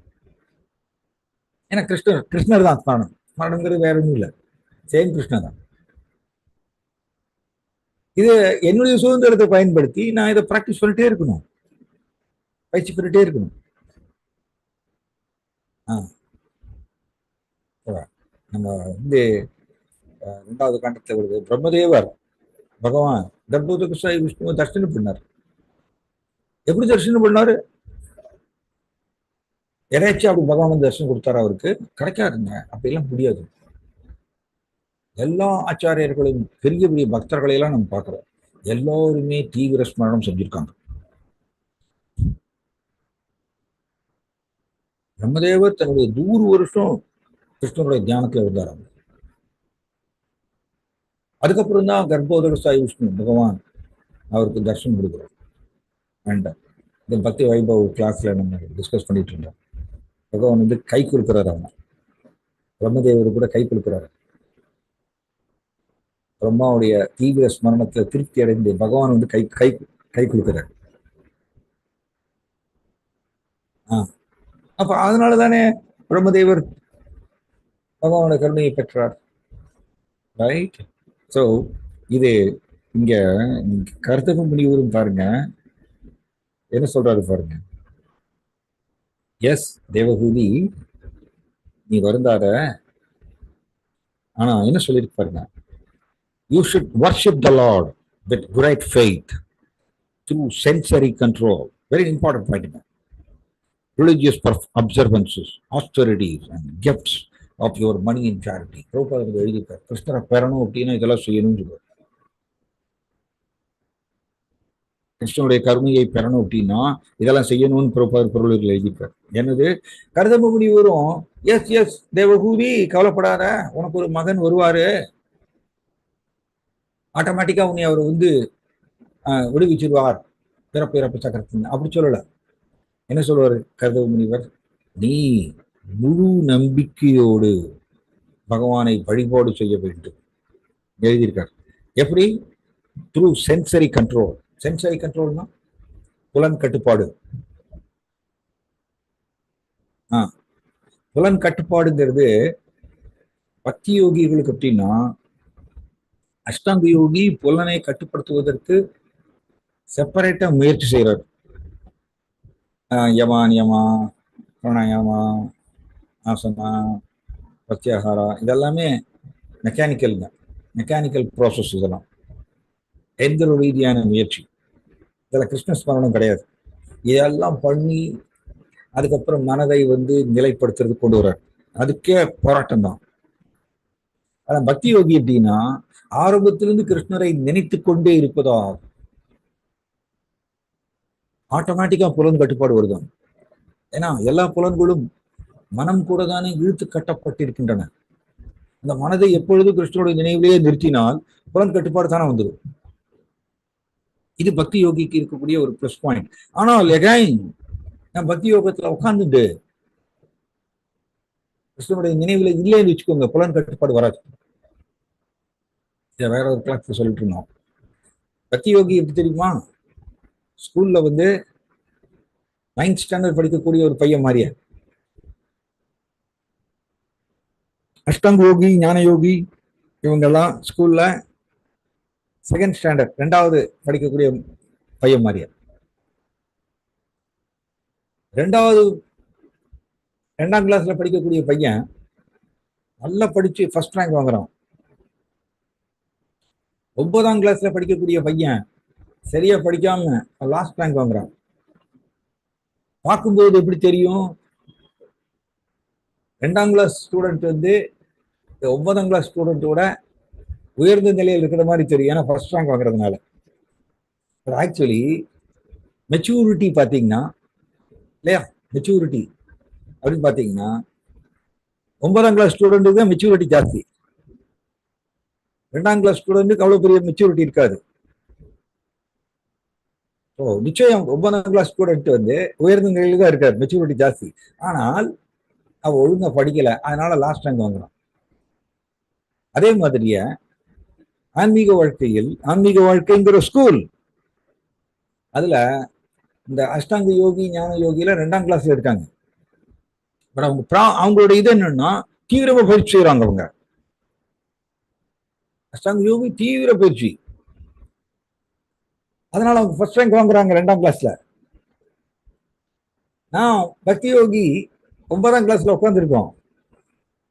ஏன்னா கிருஷ்ணர் தான் ஸ்மரணம்ங்கிறது வேற ஒன்றும் இல்லை, சேம் கிருஷ்ணர் தான். இது என்னுடைய சுதந்திரத்தை பயன்படுத்தி நான் இதை பிராக்டிஸ் பண்ணிட்டே இருக்கணும், பயிற்சி பண்ணிட்டே இருக்கணும். நம்ம 2வது காண்டத்துல வருது, பிரம்மதேவர் பகவான் தர்பூத விஷ்ணுவை தரிசனம் பண்ணார். எப்படி தரிசனம் பண்ணாரு, எதாச்சும் அப்படி பகவான் தரிசனம் கொடுத்தாரு அவருக்கு? கிடைக்காதுங்க, அப்படிலாம் முடியாது. எல்லா ஆச்சாரியர்களும் பெரிய பெரிய பக்தர்களை எல்லாம் நம்ம பார்க்கிறோம், எல்லோருமே தீவிர ஸ்மரணம் செஞ்சிருக்காங்க. பிரம்மதேவர் தன்னுடைய 100 வருஷம் கிருஷ்ணனுடைய தியானத்துல இருந்தார். அதுக்கப்புறம் தான் கர்ப்போதக சாய் விஷ்ணு பகவான் அவருக்கு தர்ஷனம் கொடுக்குறார். அண்ட் இந்த பக்தி வைபவ் கிளாஸ்ல நம்ம டிஸ்கஸ் பண்ணிட்டு இருந்தோம். பகவான் கை கொடுக்கிறார், அவனை பிரம்மதேவர் கூட கை கொடுக்கிறாரு. பிரம்மாவுடைய தீவிர ஸ்மரணத்துல திருப்தி அடைந்து பகவான் கை கை கை கொடுக்கிறார். அப்ப அதனால தானே பிரம்மதேவர் பகவானோட கருணையை பெற்றார், ரைட்? ஸோ இது இங்க கருத்தகம் முனிவரும் பாருங்க என்ன சொல்றாரு பாருங்க. எஸ் தேவகூதி, நீ வருந்தாத. ஆனா என்ன சொல்லிருக்கு பாருங்க, you should worship the lord with great faith through sensory control. Very important point. Religious observances, austerities and gifts of your money in charity. பிரபுபாதர் எழுதியிருக்கார், கிருஷ்ணரை பெறணும் அப்படின்னா இதெல்லாம் செய்யணும்னு சொல்லுவார். கிருஷ்ணனுடைய கருணையை பெறணும் அப்படின்னா இதெல்லாம் செய்யணும்னு பிரபுபாதர் பொருளில் எழுதியிருக்கார். என்னது, கருதம முனிவரும் எஸ் எஸ் தேவகூதி கவலைப்படாத, உனக்கு ஒரு மகன் வருவாரு, ஆட்டோமேட்டிக்கா உன்னை அவர் வந்து விடுவிச்சிருவார் பிறப்பு இறப்பு சக்கரத்தின், அப்படி சொல்லல. என்ன சொல்லுவார் கருதவ முனிவர், நீ முழு நம்பிக்கையோடு பகவானை வழிபாடு செய்ய வேண்டும் எழுதியிருக்கார். எப்படி? Through sensory control. சென்சரி கண்ட்ரோல்னா புலன் கட்டுப்பாடு. புலன் கட்டுப்பாடுங்கிறது பக்தி யோகிகளுக்கு எப்படின்னா, அஷ்டாங்க யோகி புலனை கட்டுப்படுத்துவதற்கு செப்பரேட்டா முயற்சி செய்யறாரு. யமா நியமா, பிராணாயாமா, ஆசனா, பிரத்யாகாரா, இதெல்லாமே மெக்கானிக்கல் ப்ராசஸ். இதெல்லாம் எந்த ஒரு ரீதியான முயற்சி, இதில் கிருஷ்ண ஸ்மரணம் கிடையாது. இதெல்லாம் பண்ணி அதுக்கப்புறம் மனதை வந்து நிலைப்படுத்துறது கொண்டு வர்றாரு. அதுக்கே போராட்டம் தான். ஆனா பக்தி யோகி எப்படின்னா, ஆரம்பத்திலிருந்து கிருஷ்ணரை நினைத்து கொண்டே இருப்பதா ஆட்டோமேட்டிக்கா புலன் கட்டுப்பாடு வருதான். ஏன்னா எல்லா புலன்களும் மனம் கூட தானே இழுத்து கட்டப்பட்டிருக்கின்றன. அந்த மனதை எப்பொழுதும் கிருஷ்ணனுடைய நினைவிலேயே நிறுத்தினால் புலன் கட்டுப்பாடு தானே வந்துடும். இது பக்தி யோகிக்கு இருக்கக்கூடிய ஒரு பிளஸ் பாயிண்ட். ஆனால் எகைன் நான் பக்தி யோகத்துல உட்கார்ந்துட்டு கிருஷ்ணனுடைய நினைவுல இல்லைன்னு வச்சுக்கோங்க, புலன் கட்டுப்பாடு வராது. இதை வேற ஒரு கிளாஸ்ல சொல்லிட்டு இருந்தோம். பக்தி யோகி எப்படி தெரியுமா, ஸ்கூல்ல வந்து 9th ஸ்டாண்டர்ட் படிக்கக்கூடிய ஒரு பையன் மாதிரிய. அஷ்டாங்க யோகி, ஞான யோகி இவங்கெல்லாம் ஸ்கூல்ல 2nd ஸ்டாண்டர்ட் 2வது படிக்கக்கூடிய பையன் மாதிரிய. 2ஆம் கிளாஸ்ல படிக்கக்கூடிய பையன் நல்லா படிச்சு ஃபர்ஸ்ட் ரேங்க் வாங்குறான். 9ஆம் கிளாஸ்ல படிக்கக்கூடிய பையன் சரியா படிக்காம லாஸ்ட் ரேங்க் வாங்குறான். பார்க்கும்போது எப்படி தெரியும், 2ஆம் கிளாஸ் ஸ்டூடெண்ட் வந்து 9ஆம் கிளாஸ் ஸ்டூடெண்டோட உயர்ந்த நிலையில் இருக்கிற மாதிரி தெரியும், ஏன்னா ஃபர்ஸ்ட் ரேங்க் வாங்குறதுனால. ஆக்சுவலி மெச்சூரிட்டி பார்த்தீங்கன்னா இல்லையா, மெச்சூரிட்டி அப்படின்னு பார்த்தீங்கன்னா 9ஆம் கிளாஸ் ஸ்டூடெண்ட்டுக்கு தான் மெச்சூரிட்டி ஜாஸ்தி. 2ஆம் கிளாஸ் ஸ்டூடெண்ட்டுக்கு அவ்வளோ பெரிய மெச்சூரிட்டி இருக்காது. ஸோ நிச்சயம் 9ஆம் கிளாஸ் ஸ்டூடெண்ட் வந்து உயர்ந்த நிலையில தான் இருக்காரு, மெச்சூரிட்டி ஜாஸ்தி. ஆனால் அவ ஒழுங்கா படிக்கல, அதனால லாஸ்ட் ரேங்க் வாங்குறான். அதே மாதிரியே ஆன்மீக வாழ்க்கைங்கிற ஸ்கூல், அதுல இந்த அஷ்டாங்க யோகி, ஞான யோகியில 2ஆம் கிளாஸ்ல இருக்காங்க. பட் அவங்களோட இது என்னன்னா, தீவிரமா பயிற்சி செய்யறாங்க அவங்க. அஷ்டாங்க யோகி தீவிர பயிற்சி, அதனால அவங்க ஃபர்ஸ்ட் ரேங்க் வாங்குறாங்க 2ஆம் கிளாஸ்ல. நான் பக்தி யோகி 9ஆம் கிளாஸ்ல உட்காந்துருக்கோம்,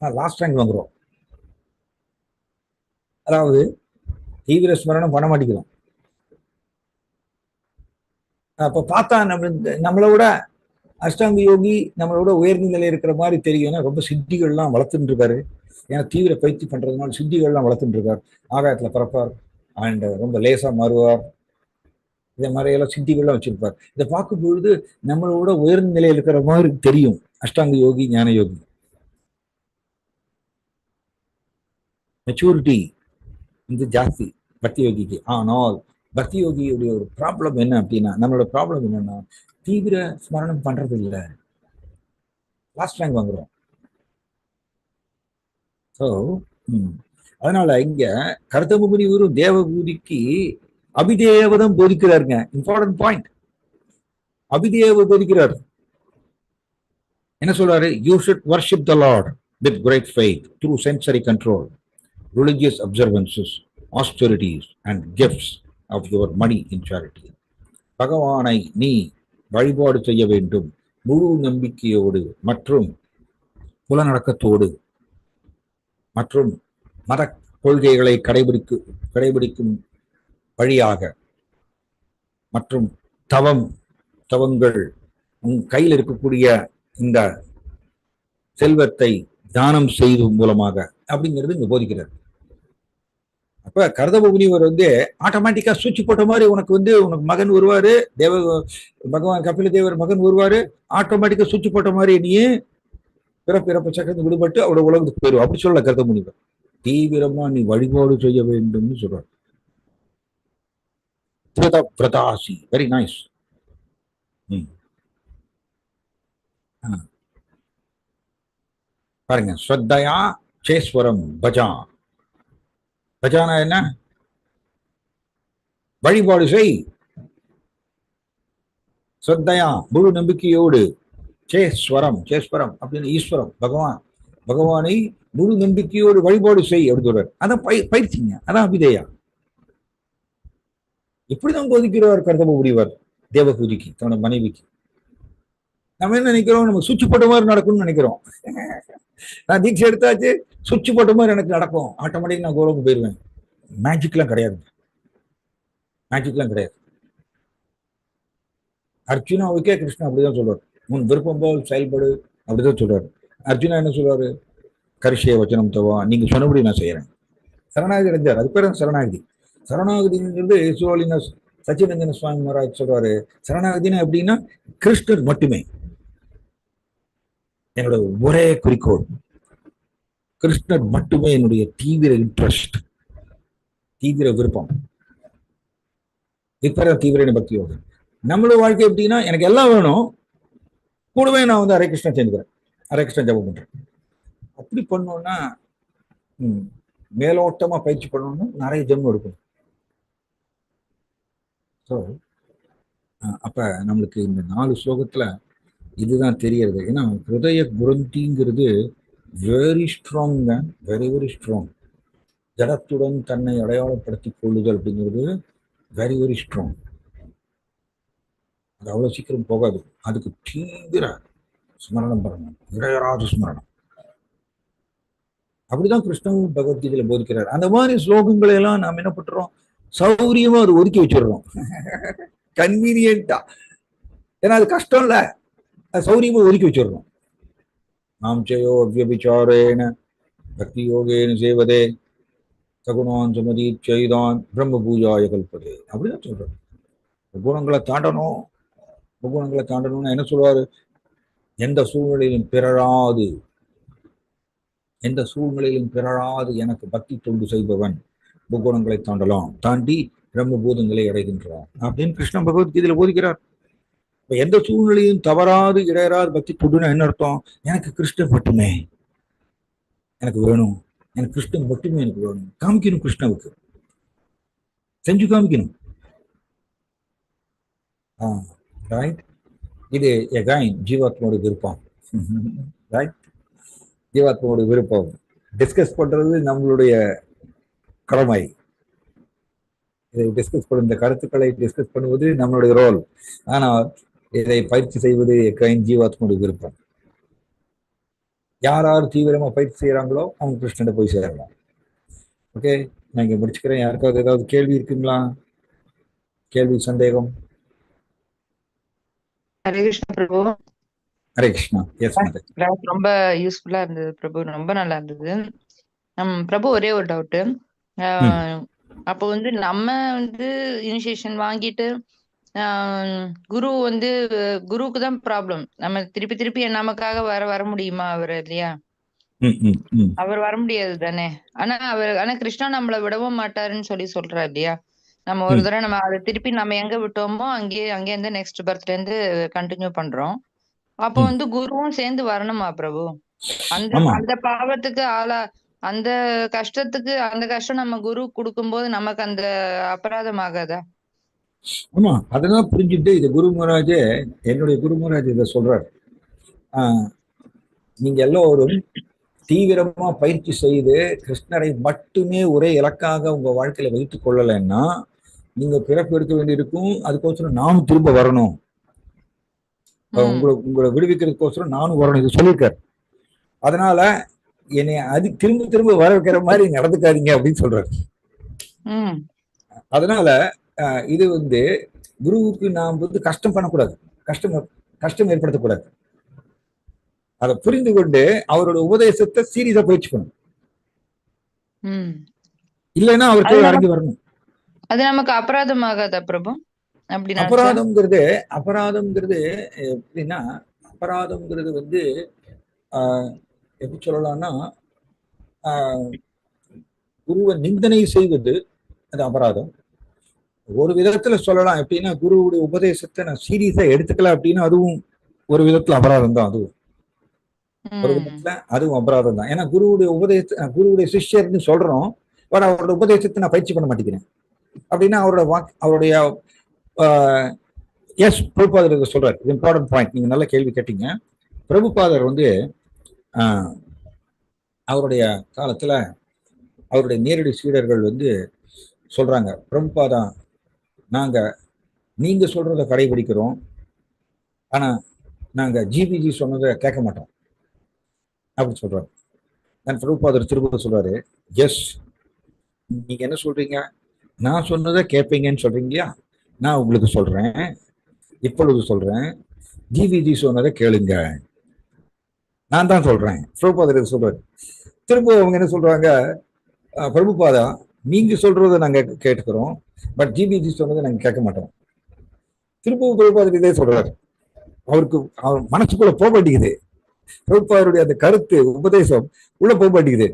லாஸ்ட் ரேங்க் வாங்குறோம். அதாவது தீவிர ஸ்மரணம் பண்ண மாட்டேங்கிறோம். அப்ப பார்த்தா நம்மளோட அஷ்டாங்க யோகி நம்மளோட உயர்ந்த நிலை இருக்கிற மாதிரி தெரியும். ரொம்ப சித்திகள்லாம் வளர்த்துட்டு இருக்காரு, ஏன்னா தீவிர பயிற்சி பண்றதுனால சித்திகள்லாம் வளர்த்துட்டு இருக்கார். ஆகாயத்துல பறப்பார் அண்ட் ரொம்ப லேசா மாறுவார், இதே மாதிரி எல்லாம் சித்திகள்லாம் வச்சிருப்பார். இதை பார்க்கும் பொழுது நம்மளோட உயர்ந்த நிலையில் இருக்கிற மாதிரி தெரியும் அஷ்டாங்க யோகி, ஞான யோகி. மெச்சூரிட்டி இது ஜாஸ்தி பக்தி யோகிக்கு. ஆனால் பக்தி யோகியுடைய ஒரு ப்ராப்ளம் என்ன அப்படின்னா, நம்மளோட ப்ராப்ளம் என்னன்னா, தீவிர ஸ்மரணம் பண்றது இல்லை, லாஸ்ட் ரேங்க் வாங்குறோம். ஸோ அதனால இங்க கருத்தம முனிவரும் தேவகூதிக்கு அபிதேவதம் போதிக்கிறாருங்க. இம்பார்ட்டன்ட் பாயிண்ட், அபிதேவ போதிக்கிறார். என்ன சொல்றாரு, you should worship the lord with great faith through sensory control, religious observances, austerities and gifts of your money in charity. பகவானை நீ வழிபாடு செய்ய வேண்டும் முழு நம்பிக்கையோடு மற்றும் புலநடக்கத்தோடு மற்றும் மத கொள்கைகளை கடைபிடிக்கும் வழியாக மற்றும் தவங்கள் உன் கையில் இருக்கக்கூடிய இந்த செல்வத்தை தானம் செய்வதன் மூலமாக அப்படிங்கிறது இங்க போதிக்கிறார். அப்ப கர்தம முனிவர் ஆட்டோமேட்டிக்கா சுவிட்ச் போட்ட மாதிரி உனக்கு மகன் வருவாரு, பகவான் கபில தேவர் மகன் வருவாரு, ஆட்டோமேட்டிக்கா சுவிட்ச் போட்ட மாதிரி நீயே பிறப்பு சக்கரத்து விடுபட்டு அவரோட உலகத்துக்கு போயிடும். அப்படி சொல்லல கர்தம முனிவர். தீவிரமா நீ வழிபாடு செய்ய வேண்டும்னு சொல்றார். Very nice. பாருங்க, ஸ்ரத்தையா சேஸ்வரம் பஜா. பஜானா என்ன? வழிபாடு செய். ஸ்ரத்தையா முழு நம்பிக்கையோடு, சேஸ்வரம் அப்படின்னு ஈஸ்வரம் பகவானை முழு நம்பிக்கையோடு வழிபாடு செய் அப்படின்னு சொல்றாரு. அதான் பயிற்சிங்க, அதான் அபிதேயா. இப்படிதான் போதிக்கிறார் கர்தம முனிவர் தேவகூதிக்கு, தன்னோட மனைவிக்கு. நம்ம என்ன நினைக்கிறோம்? நம்ம சுவிட்ச் போட்ட மாதிரி நடக்கும்னு நினைக்கிறோம். நான் தீட்சை எடுத்தாச்சு, சுவிட்ச் போட்ட மாதிரி எனக்கு நடக்கும், ஆட்டோமேட்டிக் நான் கோலமுக்கு போயிருவேன். மேஜிக்லாம் கிடையாது. அர்ஜுனாவுக்கே கிருஷ்ணன் அப்படிதான் சொல்றாரு, உன் விருப்பம் போல் செயல்படு அப்படிதான் சொல்றாரு. அர்ஜுனா என்ன சொல்றாரு? கரிஷே வச்சனம் தவா, நீங்க சொன்னபடி நான் செய்யறேன். சரணாகதி அடைஞ்சார். அது பேர் சரணாகதி. சரணாகதிங்கிறது சச்சினந்தன சுவாமி மகாராஜ் சொல்றாரு, சரணாகதினா எப்படின்னா கிருஷ்ணர் மட்டுமே என்னோட ஒரே குறிக்கோள், கிருஷ்ணர் மட்டுமே என்னுடைய தீவிர இன்ட்ரெஸ்ட், தீவிர விருப்பம். இப்ப தீவிர பக்தியோடு நம்மளோட வாழ்க்கை எப்படின்னா, எனக்கு எல்லாம் வேணும், கூடவே நான் ஹரே கிருஷ்ணா சேர்ந்துக்கிறேன், ஹரே கிருஷ்ணா ஜபம் பண்றேன். அப்படி பண்ணோம்னா மேலோட்டமா பயிற்சி பண்ணணும்னா நிறைய ஜென்மம் எடுக்கணும். ஸோ அப்ப நம்மளுக்கு இந்த 4 ஸ்லோகத்துல இதுதான் தெரியறது. ஏன்னா ஹிருதய குரந்திங்கிறது வெரி ஸ்ட்ராங், வெரி ஸ்ட்ராங். ஜடத்துடன் தன்னை அடையாளப்படுத்திக் கொள்ளுதல் அப்படிங்கிறது வெரி வெரி ஸ்ட்ராங். அது அவ்வளவு சீக்கிரம் போகாது. அதுக்கு தீவிர ஸ்மரணம் பண்ணணும், இடையராத ஸ்மரணம். அப்படிதான் கிருஷ்ணன் பகவத்கீதையில போதிக்கிறார். அந்த மாதிரி ஸ்லோகங்களை எல்லாம் நாம் என்ன பண்றோம்? சௌரியமா அது ஒதுக்கி வச்சிடுறோம், கன்வீனியன்டா. ஏன்னா அது கஷ்டம் இல்ல, அது சௌரியமா ஒதுக்கி வச்சிடுறோம். நாம் செய்யோ அவ்யபிச்சாரேன பக்தி யோகேன சேவதே சகுணான் சுமதி செய்தான் பிரம்ம பூஜாய கல்பதே அப்படிதான் சொல்றோம். குணங்களை தாண்டணும்னு என்ன சொல்றாரு? எந்த சூழ்நிலையிலும் பிறராது எனக்கு பக்தி தொண்டு செய்பவன் முக்குணங்களை தாண்டி பிரம்ம பூதங்களை அடைகின்றான் அப்படின்னு கிருஷ்ணன் பகவத்கீதையில போதிக்கிறார். இப்ப எந்த சூழ்நிலையும் தவறாது இடையராது பக்தி தொண்டுன்னா என்ன அர்த்தம்? எனக்கு கிருஷ்ணன் மட்டுமே எனக்கு வேணும், எனக்கு கிருஷ்ணன் மட்டுமே எனக்கு வேணும், காமிக்கணும், கிருஷ்ணனுக்கு செஞ்சு காமிக்கணும். ரைட். இது எகைன் ஜீவாத்மோட விருப்பம். ரைட், ஜீவாத்மோட விருப்பம் டிஸ்கஸ் பண்றது நம்மளுடைய கடமை. இதை டிஸ்கஸ் பண்ண, இந்த கருத்துக்களை டிஸ்கஸ் பண்ணுவது நம்மளுடைய ரோல். ஆனால் இதை பயிற்சி செய்வது எகைன் ஜீவாத்மோட விருப்பம். யார் தீவிரமா பயிற்சி செய்யறாங்களோ அவங்க கிருஷ்ணனை போய் சேரலாம். ஓகே, நான் இங்க முடிச்சுக்கிறேன். யாருக்காவது ஏதாவது கேள்வி இருக்குங்களா? கேள்வி, சந்தேகம்?
ஹரே கிருஷ்ணா பிரபு.
ஹரே கிருஷ்ணா. எஸ்,
ரொம்ப யூஸ்ஃபுல்லா இருந்தது பிரபு, ரொம்ப நல்லா இருந்தது. பிரபு, ஒரே ஒரு டவுட். அப்போ நம்ம இனிஷியேஷன் வாங்கிட்டு குருவுக்கு தான் ப்ராப்ளம். நம்ம திருப்பி நமக்காக வர முடியுமா அவர்? இல்லையா, அவர் வர முடியாது தானே. ஆனா கிருஷ்ணா நம்மள விடவும் மாட்டாருன்னு சொல்றாரு இல்லையா. நம்ம ஒரு தடவை நம்ம அதை திருப்பி நம்ம எங்க விட்டோமோ அங்கே இருந்து நெக்ஸ்ட் பர்த்ல இருந்து கண்டினியூ பண்றோம். அப்போ குருவும் சேர்ந்து வரணுமா பிரபு? அந்த பாவத்துக்கு அந்த கஷ்டத்துக்கு அந்த கஷ்டம் நம்ம குரு கொடுக்கும் போது நமக்கு அந்த அபராதம் ஆகாதா?
ஆமா, அதெல்லாம் புரிஞ்சுட்டு இது குரு மகாராஜே, என்னுடைய குரு மகாராஜ் இதை சொல்றாரு. நீங்க எல்லோரும் தீவிரமா பயிற்சி செய்து கிருஷ்ணரை மட்டுமே ஒரே இலக்காக உங்க வாழ்க்கையில வைத்துக் கொள்ளலைன்னா நீங்க பிறப்பு எடுக்க வேண்டியிருக்கும். அதுக்கோசரம் நானும் திரும்ப வரணும். உங்களை விடுவிக்கிறதுக்கோசரம் நானும் வரணும், இது சொல்லியிருக்காரு. அதனால என்னை அது திரும்ப திரும்ப வர வைக்கிற மாதிரி நடந்துக்காதீங்க அப்படின்னு சொல்றாரு. அதனால இது வந்து குருவுக்கு நாம் வந்து கஷ்டம் பண்ணக்கூடாது, கஷ்டம் ஏற்படுத்தக்கூடாது. அதை புரிந்து கொண்டு அவரோட உபதேசத்தை சீரியஸா பயிற்சிக்கணும். இல்லைன்னா அவர் கீழே இறங்கி வரணும்.
அது நமக்கு அபராதமாகாதா பிரபு?
அபராதம்ங்கிறது எப்படின்னா, அபராதம்ங்கிறது வந்து எப்படி சொல்லலாம்னா, குருவை நிந்தனை செய்வது அது அபராதம். ஒரு விதத்துல சொல்லலாம் எப்படின்னா, குருவுடைய உபதேசத்தை நான் சீரியஸா எடுத்துக்கல அப்படின்னா அதுவும் ஒரு விதத்துல அபராதம் தான். அதுவும் ஒரு விதத்துல அதுவும் அபராதம் தான். ஏன்னா குருவுடைய சிஷ்யர்னு சொல்றோம், பட் அவரோட உபதேசத்தை நான் பயிற்சி பண்ண மாட்டேங்கிறேன் அப்படின்னா அவருடைய எஸ் பிரபுபாதர் சொல்றாரு. இது இம்பார்ட்டன்ட் பாயிண்ட், நீங்க நல்ல கேள்வி கேட்டீங்க. பிரபுபாதர் வந்து அவருடைய காலத்துல அவருடைய நேரடி சீடர்கள் வந்து சொல்றாங்க, பிரபுபாதா நீங்க சொல்றத கடைபிடிக்கிறோம், ஆனா நாங்க ஜிபிஜி சொன்னதை கேட்க மாட்டோம் அப்படின்னு சொல்றாரு. நான் பிரபுபாதர் திரும்ப சொல்றாரு, எஸ் நீங்க என்ன சொல்றீங்க, நான் சொன்னதை கேட்பீங்கன்னு சொல்றீங்களா? நான் உங்களுக்கு சொல்றேன், இப்பொழுது சொல்றேன், ஜிபிஜி சொன்னதை கேளுங்க, நான் தான் சொல்றேன். பிரபுபாதர் சொல்றாரு. திரும்ப அவங்க என்ன சொல்றாங்க, பிரபுபாதா நீங்க சொல்றதை நாங்க கேட்டுக்கிறோம், பட் ஜிபிஜி சொன்னதை நாங்க கேட்க மாட்டோம். திரும்பவும் பிரபுபாதர் இதே சொல்றாரு. அவர் மனசுக்குள்ள போக மாட்டேங்குது, பிரபுபாதருடைய அந்த கருத்து உபதேசம் உள்ள போக மாட்டேங்குது.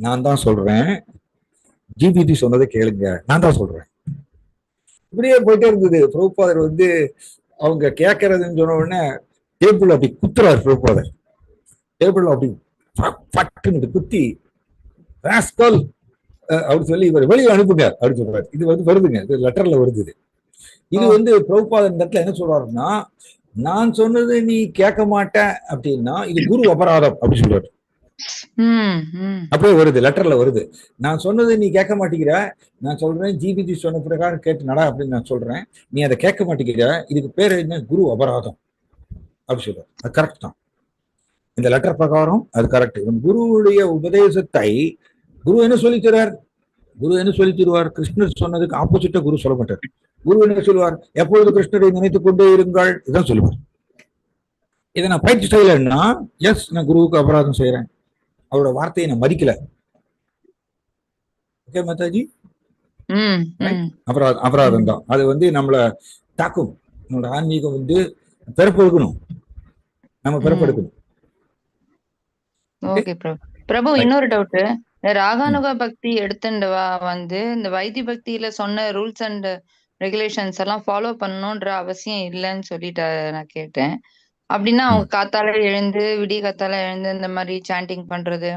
நான் தான் சொல்றேன், ஜிபிஜி சொன்னதை கேளுங்க, நான் தான் சொல்றேன். இப்படியே போயிட்டே இருந்தது. பிரபுபாதர் வந்து அவங்க கேட்கறதுன்னு சொன்ன உடனே டேபிள் அப்படி குத்துறாரு. பிரபுபாதர் டேபிள் அப்படி பட்டுன்னு குத்தி ராஸ்கல் அப்படின்னு சொல்லி இவர் வெளியே அனுப்புங்க அப்படின்னு சொல்றாரு. இது வந்து வருதுங்க, இது லெட்டர்ல வருது. இது வந்து பிரபுபாதர் இந்த இடத்துல என்ன சொல்றாருன்னா, நான் சொன்னது நீ கேட்க மாட்ட அப்படின்னா இது குரு அபராதம் அப்படின்னு சொல்றாரு. அப்படியே வருது, லெட்டர்ல வருது. நான் சொன்னது நீ கேட்க மாட்டேங்கிற, நான் சொல்றேன் ஜிபிஜி சொன்ன பிரகாரம் கேட்டு நட அப்படின்னு நான் சொல்றேன், நீ அதை கேட்க மாட்டேங்கிற, இதுக்கு பேரு என்ன, குரு அபராதம் அப்படி சொல்றாரு. அது கரெக்ட் தான், இந்த லெட்டர் பிரகாரம் அது கரெக்ட். குருவுடைய உபதேசத்தை குரு என்ன சொல்லித்தரார், கிருஷ்ணர் சொன்னதுக்கு ஆப்போசிட்டா குரு சொல்ல மாட்டார். குரு என்ன சொல்லுவார், எப்பொழுது கிருஷ்ணரை நினைத்துக் கொண்டே இருங்கள், இதான் சொல்லுவார். இதை நான் பயிற்சி செய்யலைன்னா எஸ் நான் குருவுக்கு அபராதம் செய்யறேன், அவரோட வார்த்தையை நான் மதிக்கல. ஓகே மாதாஜி, அபராதம் தான். அது வந்து நம்மளை தாக்கும். நம்மளோட ஆன்மீகம் வந்து பிறப்பெடுக்கணும், நம்ம பிறப்பெடுக்கணும்.
ஓகே பிரபு, இன்னொரு டவுட். ராகானுக பக்தி எடுத்துண்டவா வந்து இந்த வைத்தி பக்தியில சொன்ன ரூல்ஸ் அண்ட் ரெகுலேஷன்ஸ் எல்லாம் ஃபாலோ பண்ணணும்ன்ற அவசியம் இல்லைன்னு சொல்லிட்டு நான் கேட்டேன். அப்படின்னா அவங்க காத்தால எழுந்து விடிய காத்தால எழுந்து இந்த மாதிரி சாண்டிங் பண்றது,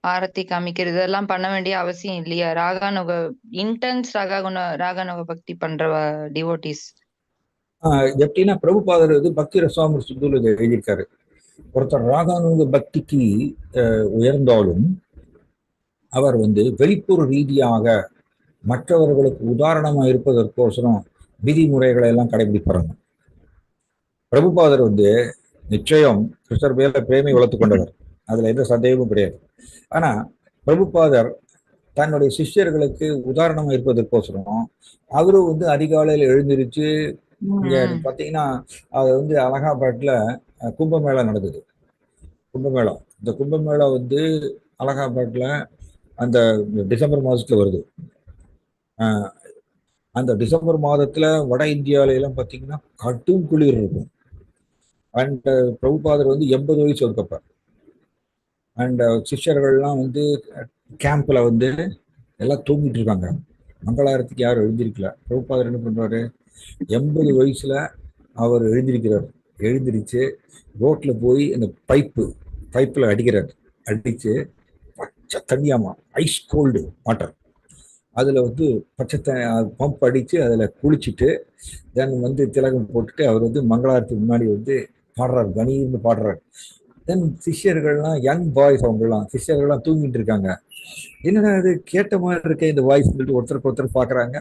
ஆரத்தி காமிக்கிறது எல்லாம் பண்ண வேண்டிய அவசியம் இல்லையா? ராகானுக இன்டென்ஸ் ராகானுக பக்தி பண்ற டிவோட்டிஸ்
எப்படின்னா, பிரபுபாதர் வந்து பக்தி ரசாமர் சுத்துல எழுதியிருக்காரு. ஒருத்தர் ராகானுக பக்திக்கு உயர்ந்தாலும் அவர் வந்து வெளிப்புற ரீதியாக மற்றவர்களுக்கு உதாரணமா இருப்பதற்கோசரம் விதிமுறைகளை எல்லாம் கடைபிடிப்பாங்க. பிரபுபாதர் வந்து நிச்சயம் கிருஷ்ணர் மேல பிரேமை வளர்த்து கொண்டவர், அதுல எந்த சந்தேகமும் கிடையாது. ஆனா பிரபுபாதர் தன்னுடைய சிஷ்யர்களுக்கு உதாரணமா இருப்பதற்கோசரம் அவரும் வந்து அதிகாலையில் எழுந்திருச்சு, இங்க பாத்தீங்கன்னா அது வந்து அலகாபாத்ல கும்பமேளா நடந்தது. கும்பமேளா, இந்த கும்பமேளா வந்து அலகாபாத்ல அந்த டிசம்பர் மாதத்துல வருது. அந்த டிசம்பர் மாதத்துல வட இந்தியாவில எல்லாம் பார்த்தீங்கன்னா கடும் குளிர் இருக்கும். அண்ட் பிரபுபாதர் வந்து 80 வயசு இருக்கப்ப, அண்ட் சிஷ்யர்கள்லாம் வந்து கேம்ப்ல வந்து எல்லாம் தூங்கிட்டு இருக்காங்க, மங்களாரத்துக்கு யாரும் எழுந்திருக்கல. பிரபுபாதர் என்ன பண்றாரு, 80 வயசுல அவர் எழுந்திரிச்சு ரோட்ல போய் அந்த பைப்பில் அடிக்கிறார். அடிச்சு பச்சை தண்ணியாமா, ஐஸ் கோல்டு வாட்டர், அதில் வந்து பச்சை பம்ப் அடித்து அதில் குளிச்சுட்டு தென் வந்து திலகம் போட்டுட்டு அவர் வந்து மங்களாரத்துக்கு முன்னாடி வந்து பாடுறாரு, கணீர்னு பாடுறாரு. தென் சிஷ்யர்கள்லாம், யங் பாய்ஸ் அவங்கெல்லாம் சிஷ்யர்கள்லாம் தூங்கிட்டு இருக்காங்க. என்னடா இது கேட்ட மாதிரி இருக்க இந்த வாய்ஸ் சொல்லிட்டு ஒருத்தருக்கு பார்க்குறாங்க.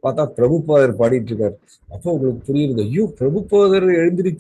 பார்த்தா பிரபுபாதர் பாடிட்டு இருக்காரு. அப்போ உங்களுக்கு புரியுது, ஐயோ பிரபுபாதர் எழுந்திரிச்சு